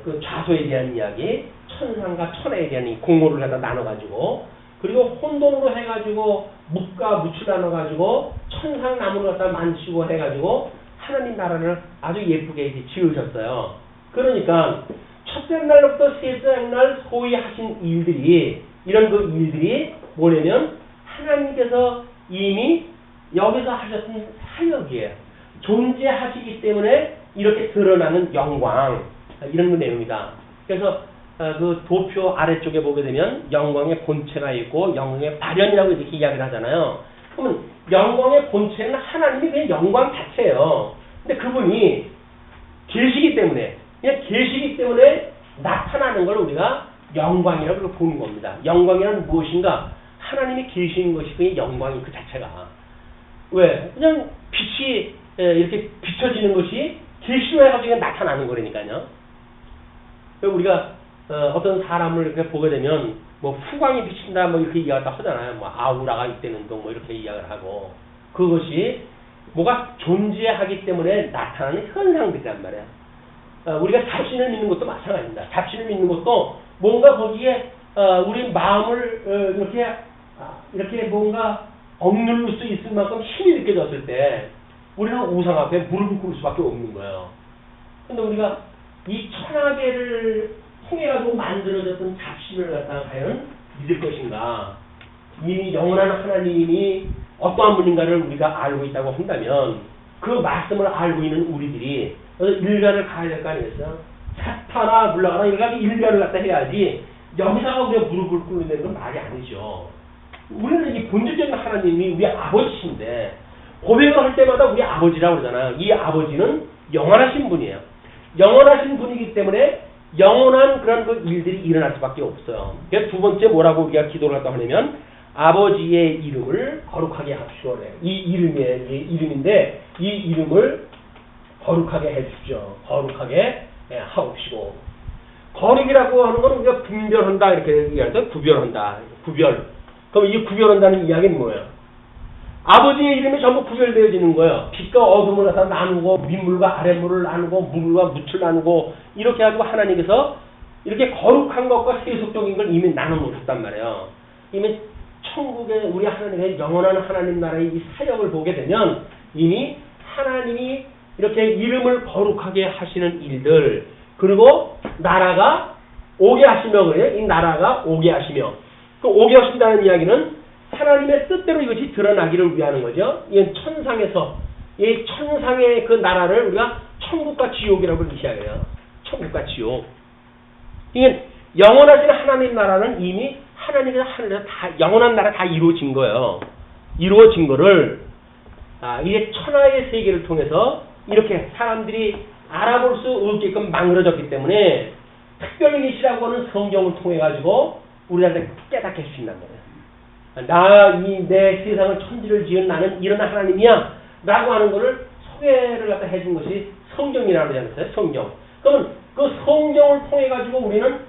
그 좌소에 대한 이야기, 천상과 천하에 대한 이 공고를 갖다 나눠가지고 그리고 혼돈으로 해가지고 묵과 무추 나눠가지고 천상 나무를 갖다 만드시고 해가지고 하나님 나라를 아주 예쁘게 이제 지으셨어요. 그러니까 첫째 날부터 셋째 날 소위 하신 일들이 이런 그 일들이 뭐냐면 하나님께서 이미 여기서 하셨던 사역이에요. 존재하시기 때문에 이렇게 드러나는 영광 이런 그 내용이다. 그래서 그 도표 아래쪽에 보게 되면 영광의 본체가 있고 영광의 발현이라고 이렇게 이야기를 하잖아요. 그러면 영광의 본체는 하나님이 그냥 영광 자체예요. 근데 그분이 계시기 때문에 그냥 계시기 때문에 나타나는 걸 우리가 영광이라고 보는 겁니다. 영광이란 무엇인가? 하나님이 계시는 것이 그냥 영광이 그 자체가. 왜? 그냥 빛이 이렇게 비춰지는 것이 계시로 해가지고 나타나는 거라니까요. 우리가 어떤 사람을 이렇게 보게 되면 뭐 후광이 비친다 뭐 이렇게 이야기를 하잖아요. 뭐 아우라가 있다는 동 뭐 이렇게 이야기를 하고 그것이 뭐가 존재하기 때문에 나타나는 현상들이란 말이야. 우리가 잡신을 믿는 것도 마찬가지입니다. 잡신을 믿는 것도 뭔가 거기에 우리 마음을 이렇게 뭔가 억누를 수 있을 만큼 힘이 느껴졌을 때 우리는 우상 앞에 무릎을 꿇을 수밖에 없는 거예요. 근데 우리가 이 천하계를 통해가지고 만들어졌던 잡신을 갖다가 과연 믿을 것인가? 이미 영원한 하나님이 어떠한 분인가를 우리가 알고 있다고 한다면 그 말씀을 알고 있는 우리들이 일가를 가야 될 거 아니겠어요? 사타나 물러가나 이렇게 일가를 갖다 해야지 여기다가 우리가 무릎을 꿇는 건 말이 아니죠. 우리는 이 본질적인 하나님이 우리 아버지신데 고백을 할 때마다 우리 아버지라고 그러잖아요. 이 아버지는 영원하신 분이에요. 영원하신 분이기 때문에 영원한 그런 그 일들이 일어날 수밖에 없어요. 두 번째 뭐라고 우리가 기도를 했다고 하냐면 아버지의 이름을 거룩하게 하십시오. 이 이름인데 이 이름을 거룩하게 해주십시오. 거룩하게 하옵시고. 거룩이라고 하는 건 우리가 분별한다 이렇게 얘기하는데 구별한다. 구별. 그럼 이 구별한다는 이야기는 뭐예요? 아버지의 이름이 전부 구별되어지는 거예요. 빛과 어둠을 갖다 나누고 윗물과 아랫물을 나누고 물과 묻을 나누고 이렇게 해가지고 하나님께서 이렇게 거룩한 것과 세속적인 걸 이미 나눠 놓으셨단 말이에요. 이미 천국에 우리 하나님의 영원한 하나님 나라의 이 사역을 보게 되면 이미 하나님이 이렇게 이름을 거룩하게 하시는 일들 그리고 나라가 오게 하시며 그래요. 이 나라가 오게 하시며 그 오게 하신다는 이야기는 하나님의 뜻대로 이것이 드러나기를 위하는 거죠. 이건 천상에서 이 천상의 그 나라를 우리가 천국과 지옥이라고 이야기해요. 천국과 지옥. 이게 영원하신 하나님 나라는 이미 하나님의 하늘에서 다 영원한 나라 다 이루어진 거예요. 이루어진 거를 이게 천하의 세계를 통해서 이렇게 사람들이 알아볼 수 없게끔 만들어졌기 때문에 특별 계시라고 하는 성경을 통해 가지고 우리한테 깨닫게 해주신단 말이에요. 내 세상을 천지를 지은 나는 이런 하나님이야 라고 하는 것을 소개를 갖다 해준 것이 성경이라고 하지 않았어요? 성경. 그러면 그 성경을 통해 가지고 우리는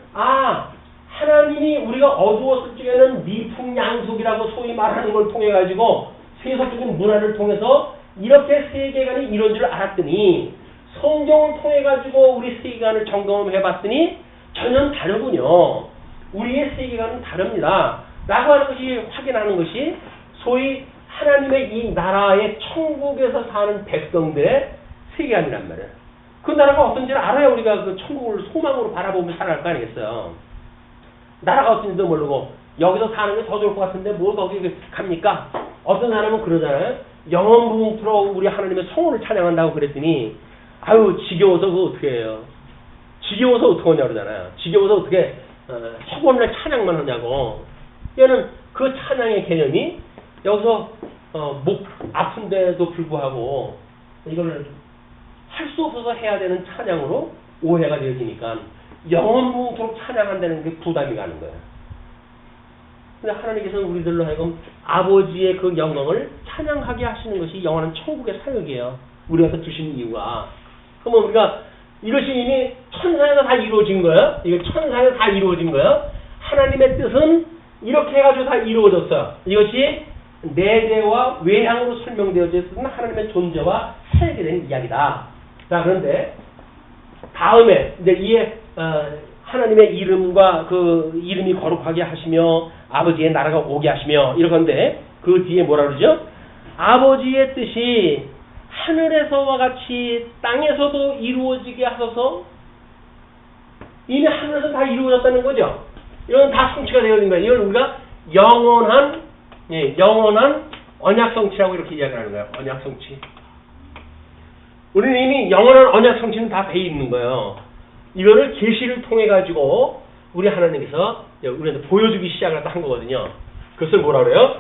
하나님이 우리가 어두웠을 적에는 미풍양속이라고 소위 말하는 걸 통해 가지고 세속적인 문화를 통해서 이렇게 세계관이 이런 줄 알았더니 성경을 통해 가지고 우리 세계관을 점검해 봤더니 전혀 다르군요. 우리의 세계관은 다릅니다. 라고 하는 것이 확인하는 것이 소위 하나님의 이 나라의 천국에서 사는 백성들의 세계관이란 말이에요. 그 나라가 어떤지를 알아야 우리가 그 천국을 소망으로 바라보며 살아갈 거 아니겠어요. 나라가 어떤지도 모르고 여기서 사는 게 더 좋을 것 같은데 뭘 거기 갑니까? 어떤 사람은 그러잖아요. 영원무궁토록 우리 하나님의 성호를 찬양한다고 그랬더니 지겨워서 그거 어떻게 해요. 지겨워서 어떻게 하냐고 그러잖아요. 지겨워서 어떻게 서번을 찬양만 하냐고. 얘는 그 찬양의 개념이 여기서 목 아픈데도 불구하고 이걸 할 수 없어서 해야 되는 찬양으로 오해가 되어지니까 영원무궁토록 찬양한다는 게 부담이 가는 거예요. 근데 하나님께서는 우리들로 하여금 아버지의 그 영광을 찬양하게 하시는 것이 영원한 천국의 사역이에요. 우리가 주신 이유가. 그러면 우리가 이것이 이미 천상에서 다 이루어진 거예요. 이거 천상에서 다 이루어진 거예요. 하나님의 뜻은 이렇게 해가지고 다 이루어졌어요. 이것이 내재와 외향으로 설명되어져 있는 하나님의 존재와 사역에 대한 이야기다. 자, 그런데 다음에 이제 이에 하나님의 이름과 그 이름이 거룩하게 하시며 아버지의 나라가 오게 하시며 이러건데 그 뒤에 뭐라 그러죠? 아버지의 뜻이 하늘에서와 같이 땅에서도 이루어지게 하소서. 이미 하늘에서 다 이루어졌다는 거죠. 이건 다 성취가 되어 있는 거예요. 이걸 우리가 영원한 언약 성취라고 이렇게 이야기하는 거예요. 언약 성취. 우리는 이미 영원한 언약 성취는 다 돼 있는 거예요. 이거를 계시를 통해 가지고 우리 하나님께서 우리한테 보여주기 시작을 한 거거든요. 그것을 뭐라 그래요?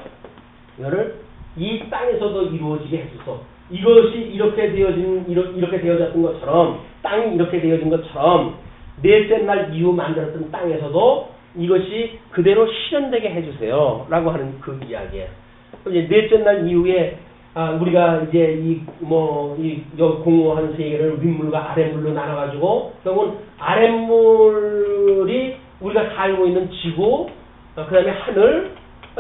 이거를 이 땅에서도 이루어지게 해주소. 이것이 이렇게 되어졌던 것처럼 땅이 이렇게 되어진 것처럼 넷째 날 이후 만들었던 땅에서도 이것이 그대로 실현되게 해주세요. 라고 하는 그 이야기예요. 이제 넷째 날 이후에 우리가 이제 여기 공허한 세계를 윗물과 아랫물로 나눠가지고 결국은 아랫물이 우리가 살고 있는 지구, 그 다음에 하늘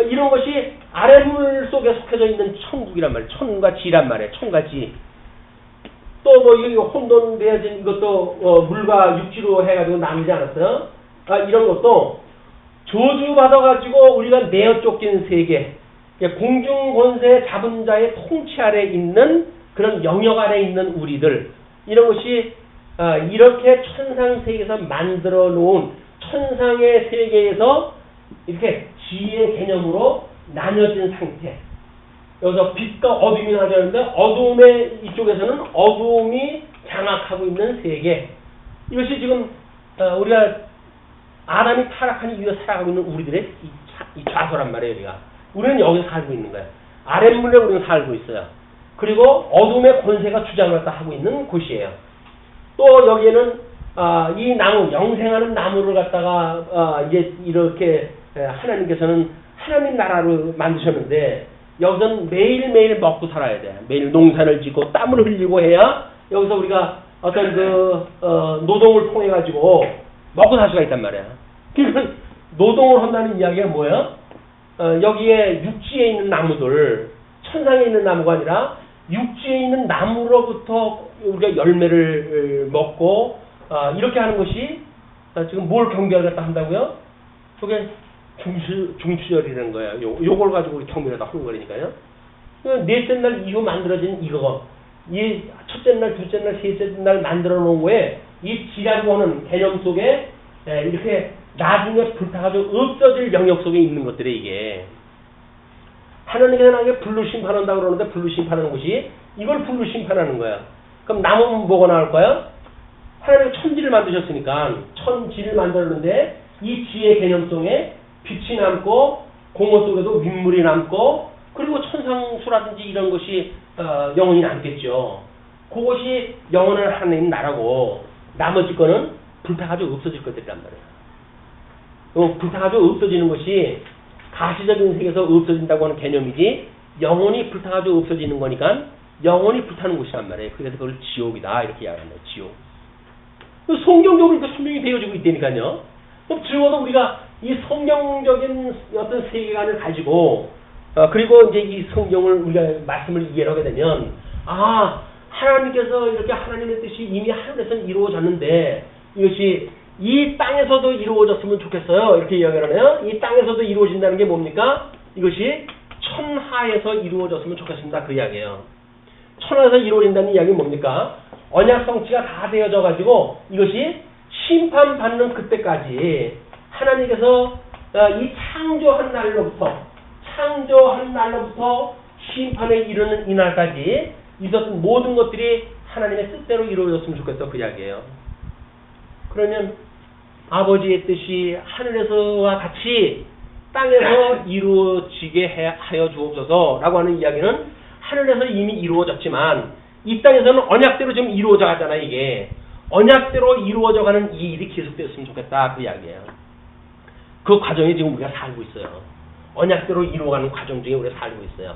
이런 것이 아랫물 속에 속해져 있는 천국이란 말이에요. 천과 지란 말이에요. 천과 지. 또 이 혼돈되어진 이것도 물과 육지로 해가지고 나누지 않았어요? 이런 것도 저주받아가지고 우리가 내어 쫓긴 세계, 공중 권세 잡은 자의 통치 아래 있는 그런 영역 아래 있는 우리들, 이런 것이 이렇게 천상 세계에서 만들어 놓은 천상의 세계에서 이렇게 지혜 개념으로 나뉘어진 상태. 여기서 빛과 어둠이 나뉘었는데 어둠의 이쪽에서는 어둠이 장악하고 있는 세계. 이것이 지금 우리가 아담이 타락한 이후에 살아가고 있는 우리들의 이 좌소란 말이에요. 우리는 여기서 살고 있는 거예요. 아랫물에 우리는 살고 있어요. 그리고 어둠의 권세가 주장을 하고 있는 곳이에요. 또 여기에는 이 나무, 영생하는 나무를 갖다가 이제 이렇게 하나님께서는 하나님 나라를 만드셨는데 여기서는 매일매일 먹고 살아야 돼. 매일 농사를 짓고 땀을 흘리고 해야 여기서 우리가 어떤 노동을 통해 가지고 먹고 살 수가 있단 말이야. 그러니까 노동을 한다는 이야기가 뭐야? 여기에 육지에 있는 나무들, 천상에 있는 나무가 아니라 육지에 있는 나무로부터 우리가 열매를 먹고 이렇게 하는 것이 지금 뭘 경배를 갖다 한다고요? 그게 중추절이라는 거예요. 요걸 가지고 우리 경배를 갖다 하는 거니까요. 넷째 날 이후 만들어진 이거, 이 첫째 날, 둘째 날, 셋째 날 만들어 놓은 거에 이 지라고 하는 개념 속에 이렇게 나중에 불타가지고 없어질 영역 속에 있는 것들이 이게 하나님께서 나에게 불로 심판한다고 그러는데 불로 심판하는 것이 이걸 불로 심판하는 거야. 그럼 남은 뭐가 나올 거야? 하나님이 천지를 만드셨으니까 천지를 만들었는데 이 지의 개념 속에 빛이 남고 공허 속에도 윗물이 남고 그리고 천상수라든지 이런 것이 영원히 남겠죠. 그것이 영원한 하나님 나라고 나머지 거는 불타가지고 없어질 것들이란 말이에요. 불타가지고 없어지는 것이 가시적인 세계에서 없어진다고 하는 개념이지 영원히 불타가지고 없어지는 거니까 영원히 불타는 곳이란 말이에요. 그래서 그걸 지옥이다 이렇게 이야기합니다. 지옥. 성경적으로 이렇게 설명이 되어지고 있다니까요. 그럼 적어도 우리가 이 성경적인 어떤 세계관을 가지고 그리고 이제 이 성경을 우리가 말씀을 이해를 하게 되면 하나님께서 이렇게 하나님의 뜻이 이미 하늘에서는 이루어졌는데 이것이 이 땅에서도 이루어졌으면 좋겠어요. 이렇게 이야기를 하네요. 이 땅에서도 이루어진다는 게 뭡니까? 이것이 천하에서 이루어졌으면 좋겠습니다. 그 이야기예요. 천하에서 이루어진다는 이야기는 뭡니까? 언약 성취가 다 되어져 가지고 이것이 심판받는 그때까지 하나님께서 이 창조한 날로부터 심판에 이르는 이날까지 있었던 모든 것들이 하나님의 뜻대로 이루어졌으면 좋겠어. 그 이야기예요. 그러면 아버지의 뜻이 하늘에서와 같이 땅에서 이루어지게 하여 주옵소서라고 하는 이야기는 하늘에서 이미 이루어졌지만 이 땅에서는 언약대로 지금 이루어져 가잖아. 이게 언약대로 이루어져 가는 이 일이 계속되었으면 좋겠다. 그 이야기예요. 그 과정에 지금 우리가 살고 있어요. 언약대로 이루어가는 과정 중에 우리가 살고 있어요.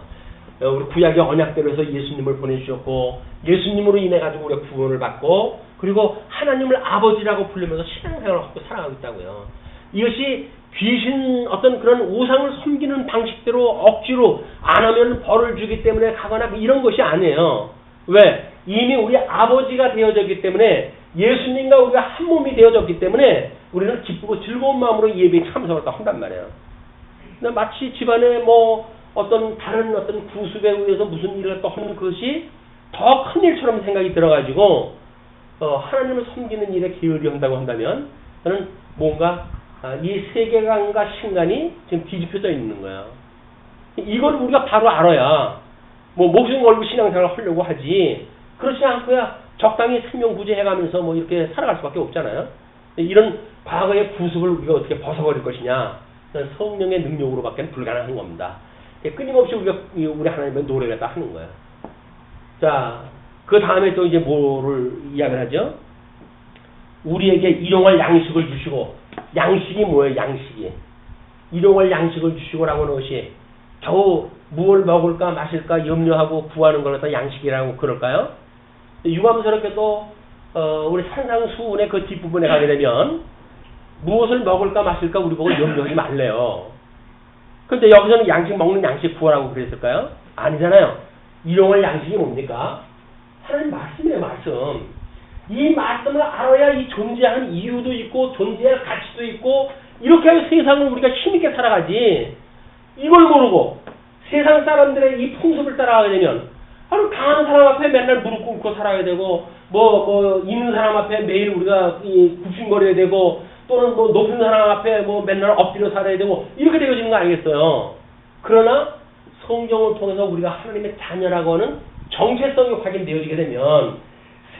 우리 구약의 언약대로 해서 예수님을 보내주셨고 예수님으로 인해 가지고 우리가 구원을 받고 그리고 하나님을 아버지라고 부르면서 신앙생활을 하고 살아가고 있다고요. 이것이 귀신 어떤 그런 우상을 섬기는 방식대로 억지로 안 하면 벌을 주기 때문에 가거나 이런 것이 아니에요. 왜? 이미 우리 아버지가 되어졌기 때문에 예수님과 우리가 한 몸이 되어졌기 때문에 우리는 기쁘고 즐거운 마음으로 예배에 참석을 한단 말이에요. 마치 집안에 어떤 다른 어떤 구습에 의해서 무슨 일을 또 하는 것이 더 큰 일처럼 생각이 들어가지고 하나님을 섬기는 일에 게으리 한다고 한다면 저는 뭔가 이 세계관과 신간이 지금 뒤집혀져 있는 거예요. 이걸 우리가 바로 알아야 목숨 걸고 신앙생활을 하려고 하지 그렇지 않고야 적당히 생명구제 해가면서 이렇게 살아갈 수밖에 없잖아요. 이런 과거의 구습을 우리가 어떻게 벗어버릴 것이냐 성령의 능력으로밖에 불가능한 겁니다. 끊임없이 우리 하나님의 노래를 다 하는 거예요. 자, 그 다음에 또 이제 뭐를 이야기를 하죠? 우리에게 일용할 양식을 주시고, 양식이 뭐예요? 양식이. 일용할 양식을 주시고라고 하는 것이 겨우 무엇을 먹을까 마실까 염려하고 구하는 걸 갖다 양식이라고 그럴까요? 유감스럽게도 우리 산상수훈의 그 뒷부분에 가게 되면 무엇을 먹을까 마실까 우리 보고 염려하지 말래요. 근데 여기서는 양식 먹는 양식 구하라고 그랬을까요? 아니잖아요. 일용할 양식이 뭡니까? 하나님 말씀이에요, 말씀. 이 말씀을 알아야 이 존재하는 이유도 있고 존재할 가치도 있고 이렇게 해서 세상을 우리가 힘있게 살아가지. 이걸 모르고 세상 사람들의 이 풍습을 따라가게 되면 바로 강한 사람 앞에 맨날 무릎 꿇고 살아야 되고 있는 사람 앞에 매일 우리가 굽신거려야 되고 또는 높은 사람 앞에 맨날 엎드려 살아야 되고 이렇게 되어지는 거 아니겠어요? 그러나 성경을 통해서 우리가 하나님의 자녀라고 하는 정체성이 확인되어지게 되면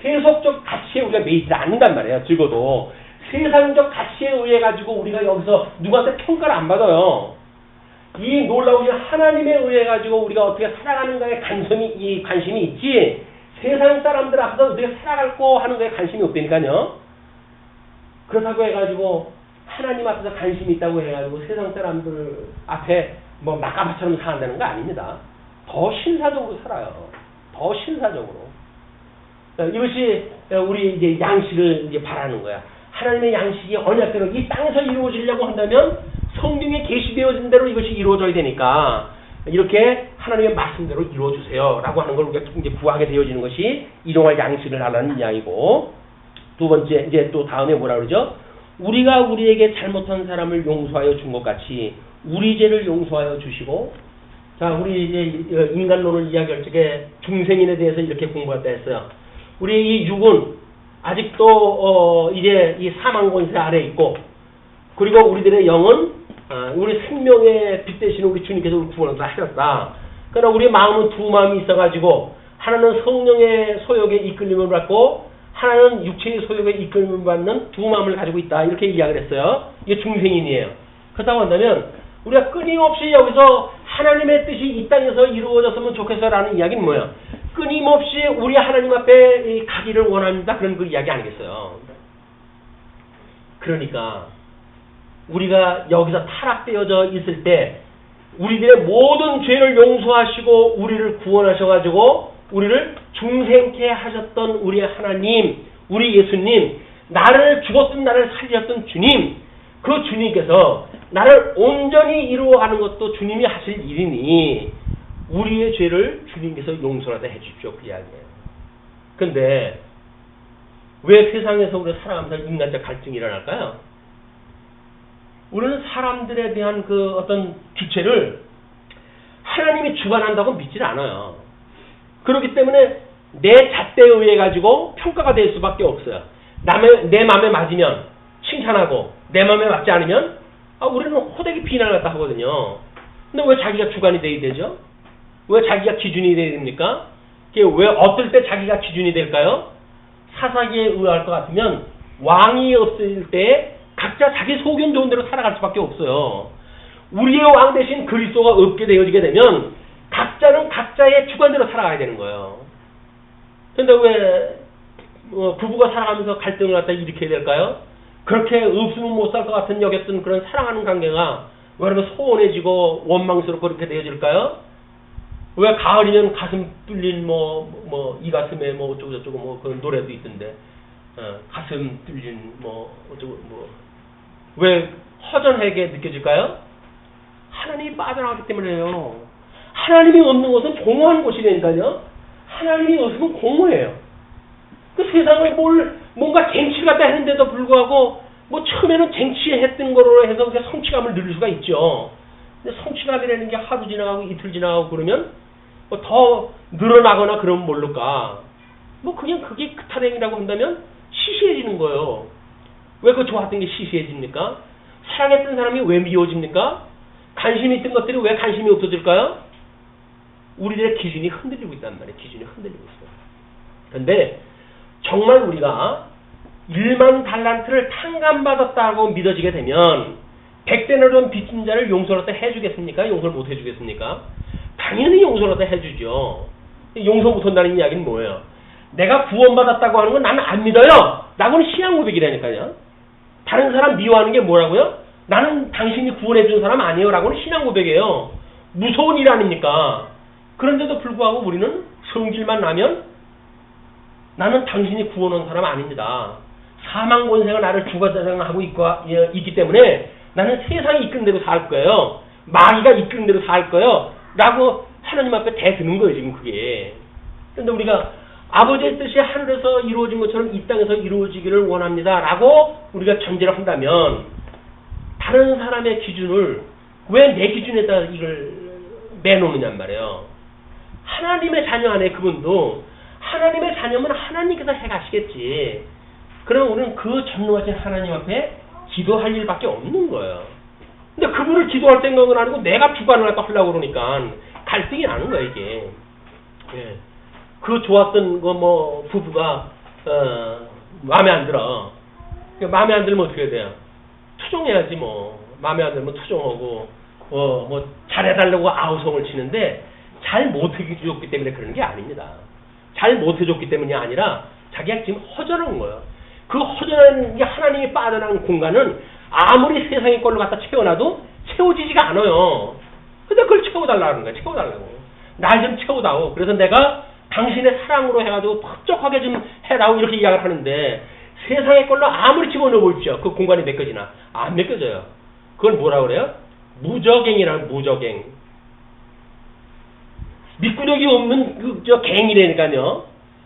세속적 가치에 우리가 매이지 않는단 말이에요. 적어도 세상적 가치에 의해 가지고 우리가 여기서 누구한테 평가를 안 받아요. 이 놀라우신 하나님에 의해 가지고 우리가 어떻게 살아가는가에 관심이 있지 세상 사람들 앞에서 어떻게 살아갈고 하는 거에 관심이 없다니까요. 그렇다고 해가지고 하나님 앞에서 관심이 있다고 해가지고 세상 사람들 앞에 막가바처럼 산다는 거 아닙니다. 더 신사적으로 살아요. 더 신사적으로. 이것이 우리 이제 양식을 이제 바라는 거야. 하나님의 양식이 언약대로 이 땅에서 이루어지려고 한다면 성경에 계시되어진 대로 이것이 이루어져야 되니까 이렇게 하나님의 말씀대로 이루어주세요 라고 하는 걸 우리가 이제 구하게 되어지는 것이 일용할 양식을 하라는 이야기고, 두 번째 이제 또 다음에 뭐라 그러죠? 우리가 우리에게 잘못한 사람을 용서하여 준 것 같이 우리 죄를 용서하여 주시고. 자, 우리 이제 인간론을 이야기할 적에 중생인에 대해서 이렇게 공부했다 했어요. 우리 이 육은 아직도 이제 이 사망 권세 아래 있고, 그리고 우리들의 영은 우리 생명의 빛 대신 우리 주님께서 우리 구원을 하셨다. 그러나 우리 마음은 두 마음이 있어가지고 하나는 성령의 소욕에 이끌림을 받고 하나는 육체의 소욕에 이끌림을 받는 두 마음을 가지고 있다. 이렇게 이야기를 했어요. 이게 중생인이에요. 그렇다고 한다면 우리가 끊임없이 여기서 하나님의 뜻이 이 땅에서 이루어졌으면 좋겠어라는 이야기는 뭐예요? 끊임없이 우리 하나님 앞에 가기를 원합니다. 그런 그 이야기 아니겠어요? 그러니까 우리가 여기서 타락되어져 있을 때 우리들의 모든 죄를 용서하시고 우리를 구원하셔가지고 우리를 중생케 하셨던 우리 하나님, 우리 예수님, 나를 죽었던 나를 살리셨던 주님, 그 주님께서 나를 온전히 이루어가는 것도 주님이 하실 일이니 우리의 죄를 주님께서 용서하다 해주십시오. 그 이야기예요. 근데 왜 세상에서 우리가 살아가면서 인간적 갈등이 일어날까요? 우리는 사람들에 대한 그 어떤 기체를 하나님이 주관한다고 믿질 않아요. 그렇기 때문에 내 잣대에 의해 가지고 평가가 될 수밖에 없어요. 내 마음에 맞으면 칭찬하고 내 마음에 맞지 않으면 우리는 호되게 비난을 갖다 하거든요. 근데 왜 자기가 주관이 돼야 되죠? 왜 자기가 기준이 돼야 됩니까? 왜 어떨 때 자기가 기준이 될까요? 사사기에 의할 것 같으면 왕이 없을 때 각자 자기 속견 좋은 대로 살아갈 수밖에 없어요. 우리의 왕 대신 그리스도가 없게 되어지게 되면 각자는 각자의 주관대로 살아가야 되는 거예요. 그런데 왜 부부가 살아가면서 갈등을 갖다 일으켜야 될까요? 그렇게 없으면 못 살 것 같은 여겼던 그런 사랑하는 관계가 왜 그러면 소원해지고 원망스럽고 그렇게 되어질까요? 왜 가을이면 가슴 뚫린 이 가슴에 어쩌고 그런 노래도 있던데 가슴 뚫린 어쩌고 왜 허전하게 느껴질까요? 하나님이 빠져나가기 때문에요. 하나님이 없는 곳은 공허한 곳이라니까요. 하나님이 없으면 공허해요. 그 세상을 뭔가 쟁취를 갖다 했는데도 불구하고 처음에는 쟁취했던 거로 해서 우리가 성취감을 누릴 수가 있죠. 근데 성취감이라는 게 하루 지나가고 이틀 지나가고 그러면 더 늘어나거나 그러면 모를까. 그냥 그게 그타랭이라고 한다면 시시해지는 거예요. 왜 그 좋았던 게 시시해집니까? 사랑했던 사람이 왜 미워집니까? 관심이 있던 것들이 왜 관심이 없어질까요? 우리들의 기준이 흔들리고 있단 말이에요. 기준이 흔들리고 있어요. 그런데 정말 우리가 1만 달란트를 탕감받았다고 믿어지게 되면 100대나 된 빚진 자를 용서를 해주겠습니까? 용서를 못 해주겠습니까? 당연히 용서를 해주죠. 용서 못한다는 이야기는 뭐예요? 내가 구원받았다고 하는 건 나는 안 믿어요. 라고는 신앙 고백이라니까요. 다른 사람 미워하는 게 뭐라고요? 나는 당신이 구원해준 사람 아니에요. 라고는 신앙 고백이에요. 무서운 일 아닙니까? 그런데도 불구하고 우리는 성질만 나면 나는 당신이 구원한 사람 아닙니다. 사망 권세가 나를 주관자장하고 있기 때문에 나는 세상이 이끄는 대로 살 거예요. 마귀가 이끄는 대로 살 거예요. 라고 하나님 앞에 대드는 거예요. 지금 그게. 그런데 우리가 아버지의 뜻이 하늘에서 이루어진 것처럼 이 땅에서 이루어지기를 원합니다. 라고 우리가 전제를 한다면 다른 사람의 기준을 왜 내 기준에다 이걸 빼놓느냔 말이에요. 하나님의 자녀 안에 그분도 하나님의 자녀면 하나님께서 해가시겠지. 그럼 우리는 그 전능하신 하나님 앞에 기도할 일밖에 없는 거예요. 근데 그분을 기도할 생각은 아니고 내가 주관을 갖다 하려고 그러니까 갈등이 나는 거야 이게. 예. 그 좋았던 거 뭐 부부가 마음에 안 들어. 마음에 안 들면 어떻게 해야 돼요? 투정해야지 뭐. 마음에 안 들면 투정하고 뭐 잘해달라고 아우성을 치는데 잘 못해줬기 때문에 그러는 게 아닙니다. 잘 못해줬기 때문이 아니라 자기가 지금 허전한 거예요. 그 허전한 게 하나님이 빠져나간 공간은 아무리 세상의 걸로 갖다 채워놔도 채워지지가 않아요. 근데 그걸 채워달라는 거야. 채워달라고. 날 좀 채워다오. 그래서 내가 당신의 사랑으로 해가지고 퍽적하게 좀 해라고 이렇게 이야기를 하는데 세상의 걸로 아무리 집어넣어 보십시오. 그 공간이 메꿔지나? 안 메꿔져요. 그걸 뭐라 그래요? 무저갱이라는 무저갱. 밑구력이 없는 갱이라니까요.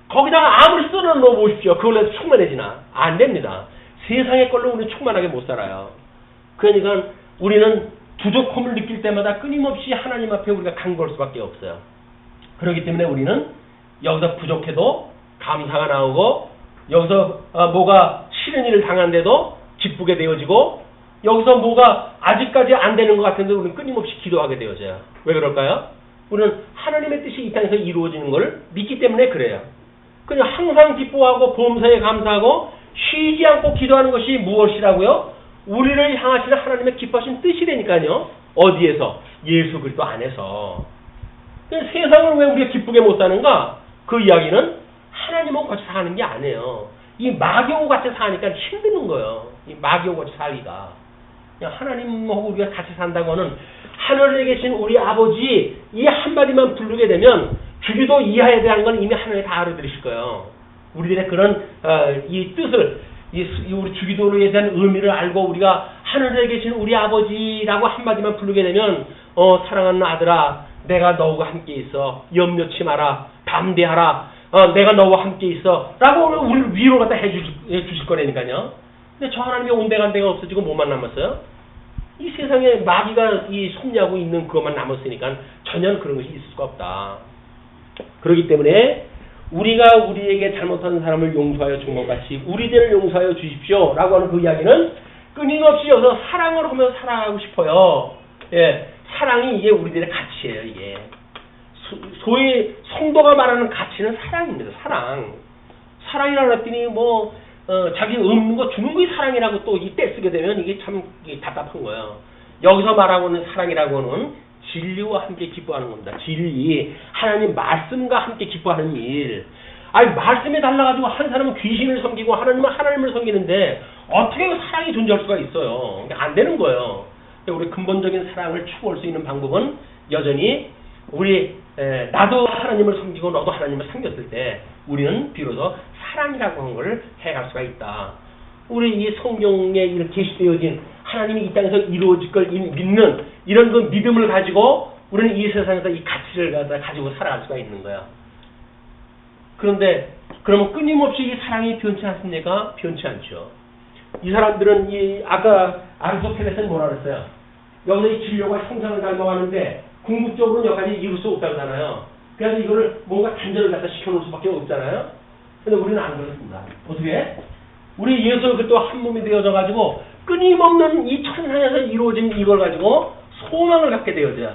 거기다가 아무리 썰어 넣어 보십시오. 그걸로 충만해지나? 안 됩니다. 세상의 걸로 우리는 충만하게 못 살아요. 그러니까 우리는 부족함을 느낄 때마다 끊임없이 하나님 앞에 우리가 간구할 수밖에 없어요. 그렇기 때문에 우리는 여기서 부족해도 감사가 나오고 여기서 뭐가 싫은 일을 당한데도 기쁘게 되어지고 여기서 뭐가 아직까지 안 되는 것 같은데 우리는 끊임없이 기도하게 되어져요. 왜 그럴까요? 우리는 하나님의 뜻이 이 땅에서 이루어지는 걸 믿기 때문에 그래요. 그냥 항상 기뻐하고 범사에 감사하고 쉬지 않고 기도하는 것이 무엇이라고요? 우리를 향하시는 하나님의 기뻐하신 뜻이라니까요. 어디에서? 예수 그리스도 안에서. 세상을 왜 우리가 기쁘게 못 사는가? 그 이야기는 하나님하고 같이 사는 게 아니에요. 이 마귀하고 같이 사니까 힘드는 거예요. 이 마귀하고 같이 살기가. 그냥 하나님하고 우리가 같이 산다고 하는 하늘에 계신 우리 아버지 이 한마디만 부르게 되면 주기도 이하에 대한 건 이미 하나님이 다 알아들으실 거예요. 우리들의 그런 이 뜻을 우리 주기도에 대한 의미를 알고 우리가 하늘에 계신 우리 아버지라고 한마디만 부르게 되면 사랑하는 아들아 내가 너와 함께 있어 염려치 마라 담대하라 내가 너와 함께 있어 라고 우리를 위로 갖다 해주실 거라니까요. 근데 저 하나님이 온데간데가 없어지고 뭐만 남았어요? 이 세상에 마귀가 이 섭리하고 있는 그것만 남았으니까 전혀 그런 것이 있을 수가 없다. 그렇기 때문에 우리가 우리에게 잘못한 사람을 용서하여 준 것 같이 우리들을 용서하여 주십시오 라고 하는 그 이야기는 끊임없이 여기서 사랑을 하면서 살아가고 싶어요. 예, 사랑이 이게 우리들의 가치예요. 이게 소위 성도가 말하는 가치는 사랑입니다. 사랑이라고 했더니 뭐 자기 없는 거 주는 게 사랑이라고 또 이 때 쓰게 되면 이게 참 답답한 거예요. 여기서 말하고는 사랑이라고는 진리와 함께 기뻐하는 겁니다. 진리, 하나님 말씀과 함께 기뻐하는 일. 아니 말씀에 달라가지고 한 사람은 귀신을 섬기고 하나님은 하나님을 섬기는데 어떻게 사랑이 존재할 수가 있어요? 안 되는 거예요. 우리 근본적인 사랑을 추구할 수 있는 방법은 여전히 우리 나도 하나님을 섬기고 너도 하나님을 섬겼을 때 우리는 비로소 사랑이라고 하는 걸 해갈 수가 있다. 우리 이 성경에 이렇게 계시되어진 하나님이 이 땅에서 이루어질 걸 믿는 이런 그 믿음을 가지고 우리는 이 세상에서 이 가치를 가지고 살아갈 수가 있는 거야. 그런데 그러면 끊임없이 이 사랑이 변치 않습니까? 변치 않죠. 이 사람들은 이 아까 아리스토텔레스는 뭐라 그랬어요? 여기서 이 진료가 형상을 닮아가는데 궁극적으로는 여기까지 이룰 수 없다고 하잖아요. 그래서 이거를 뭔가 단절을 갖다 시켜놓을 수밖에 없잖아요. 근데 우리는 안 그렇습니다. 어떻게? 우리 예수 그리스도 한 몸이 되어져 가지고 끊임없는 이 천상에서 이루어진 이걸 가지고 소망을 갖게 되어져요.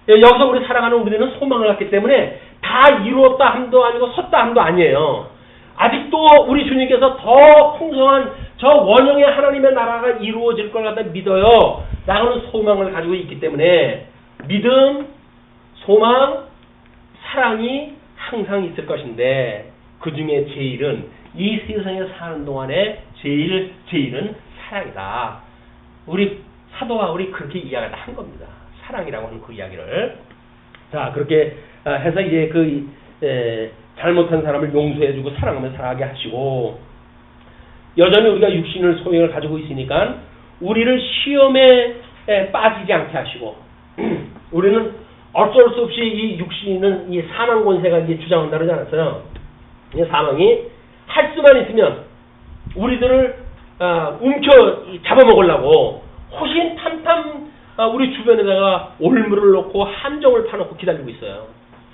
여기서 우리 살아가는 우리는 소망을 갖기 때문에 다 이루었다 함도 아니고 섰다 함도 아니에요. 아직도 우리 주님께서 더 풍성한 저 원형의 하나님의 나라가 이루어질 걸 갖다 믿어요. 라는 소망을 가지고 있기 때문에 믿음, 소망, 사랑이 항상 있을 것인데 그 중에 제일은 이 세상에 사는 동안에 제일은 사랑이다. 우리 사도가 우리 그렇게 이야기를 한 겁니다. 사랑이라고 하는 그 이야기를. 자, 그렇게 해서 이제 잘못한 사람을 용서해주고 사랑하며 살아가게 하시고, 여전히 우리가 육신을 소형을 가지고 있으니까 우리를 시험에 빠지지 않게 하시고, 우리는 어쩔 수 없이 이 육신은 이 사망 권세가 이제 주장한다 그러지 않았어요? 이 사망이 할 수만 있으면 우리들을 움켜 잡아먹으려고 호신탐탐 우리 주변에다가 올물을 놓고 함정을 파놓고 기다리고 있어요.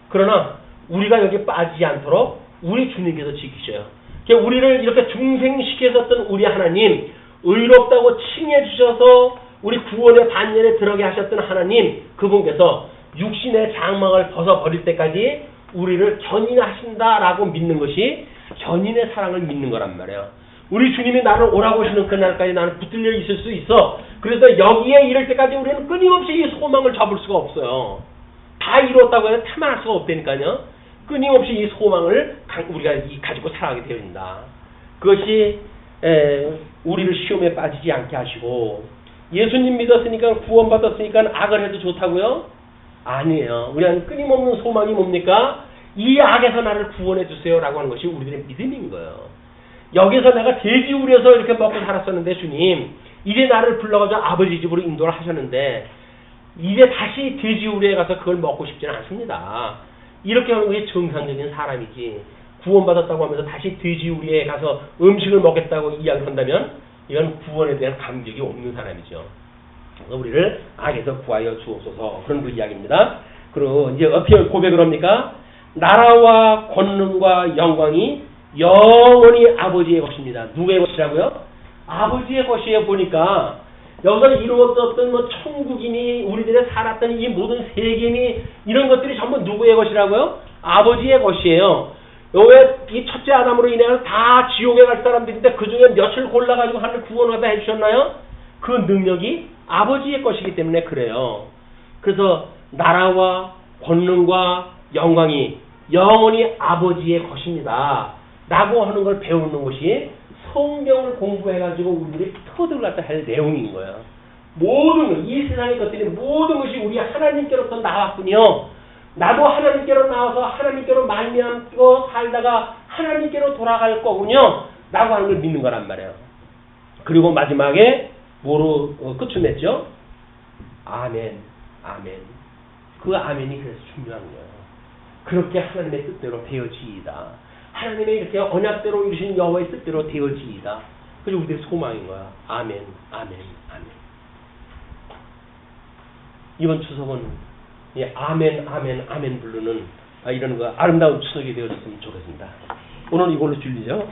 그러나 우리가 여기 빠지지 않도록 우리 주님께서 지키셔요. 그러니까 우리를 이렇게 중생시키셨던 우리 하나님, 의롭다고 칭해 주셔서 우리 구원의 반열에 들어게 하셨던 하나님, 그분께서 육신의 장막을 벗어버릴 때까지 우리를 견인하신다라고 믿는 것이 견인의 사랑을 믿는 거란 말이에요. 우리 주님이 나를 오라고 하시는 그날까지 나는 붙들려 있을 수 있어. 그래서 여기에 이를 때까지 우리는 끊임없이 이 소망을 잡을 수가 없어요. 다 이뤘다고 해서 태만할 수가 없다니까요. 끊임없이 이 소망을 우리가 가지고 살아가게 되어진다. 그것이 우리를 시험에 빠지지 않게 하시고, 예수님 믿었으니까 구원받았으니까 악을 해도 좋다고요? 아니에요. 우리는 끊임없는 소망이 뭡니까? 이 악에서 나를 구원해 주세요 라고 하는 것이 우리들의 믿음인 거예요. 여기서 내가 돼지우리에서 이렇게 먹고 살았었는데 주님 이제 나를 불러가지고 아버지 집으로 인도를 하셨는데 이제 다시 돼지우리에 가서 그걸 먹고 싶지는 않습니다. 이렇게 하는 것이 정상적인 사람이지, 구원받았다고 하면서 다시 돼지우리에 가서 음식을 먹겠다고 이야기를 한다면 이건 구원에 대한 감격이 없는 사람이죠. 우리를 악에서 구하여 주옵소서, 그런 그 이야기입니다. 그리고 이제 어떻게 고백을 합니까? 나라와 권능과 영광이 영원히 아버지의 것입니다. 누구의 것이라고요? 아버지의 것이에요. 보니까 여기서 이루어졌던 뭐 천국이니 우리들의 살았던 이 모든 세계니 이런 것들이 전부 누구의 것이라고요? 아버지의 것이에요. 왜 이 첫째 아담으로 인해서 다 지옥에 갈 사람들인데 그 중에 몇을 골라가지고 하늘 구원하다 해주셨나요? 그 능력이 아버지의 것이기 때문에 그래요. 그래서 나라와 권능과 영광이 영원히 아버지의 것입니다 라고 하는 걸 배우는 것이 성경을 공부해가지고 우리들이 터득을 갖다 할 내용인 거예요. 모든 이 세상의 것들이 모든 것이 우리 하나님께로부터 나왔군요. 나도 하나님께로 나와서 하나님께로 말미암고 살다가 하나님께로 돌아갈 거군요 라고 하는 걸 믿는 거란 말이에요. 그리고 마지막에 뭐로 끝을 맺죠? 아멘, 아멘. 그 아멘이 그래서 중요한 거예요. 그렇게 하나님의 뜻대로 되어지이다. 하나님의 이렇게 언약대로 이루신 여호와의 뜻대로 되어지이다. 그게 우리의 소망인 거야. 아멘, 아멘, 아멘. 이번 추석은 아멘, 아멘, 아멘 부르는 이런 거 아름다운 추석이 되어졌으면 좋겠습니다. 오늘 이걸로 줄리죠?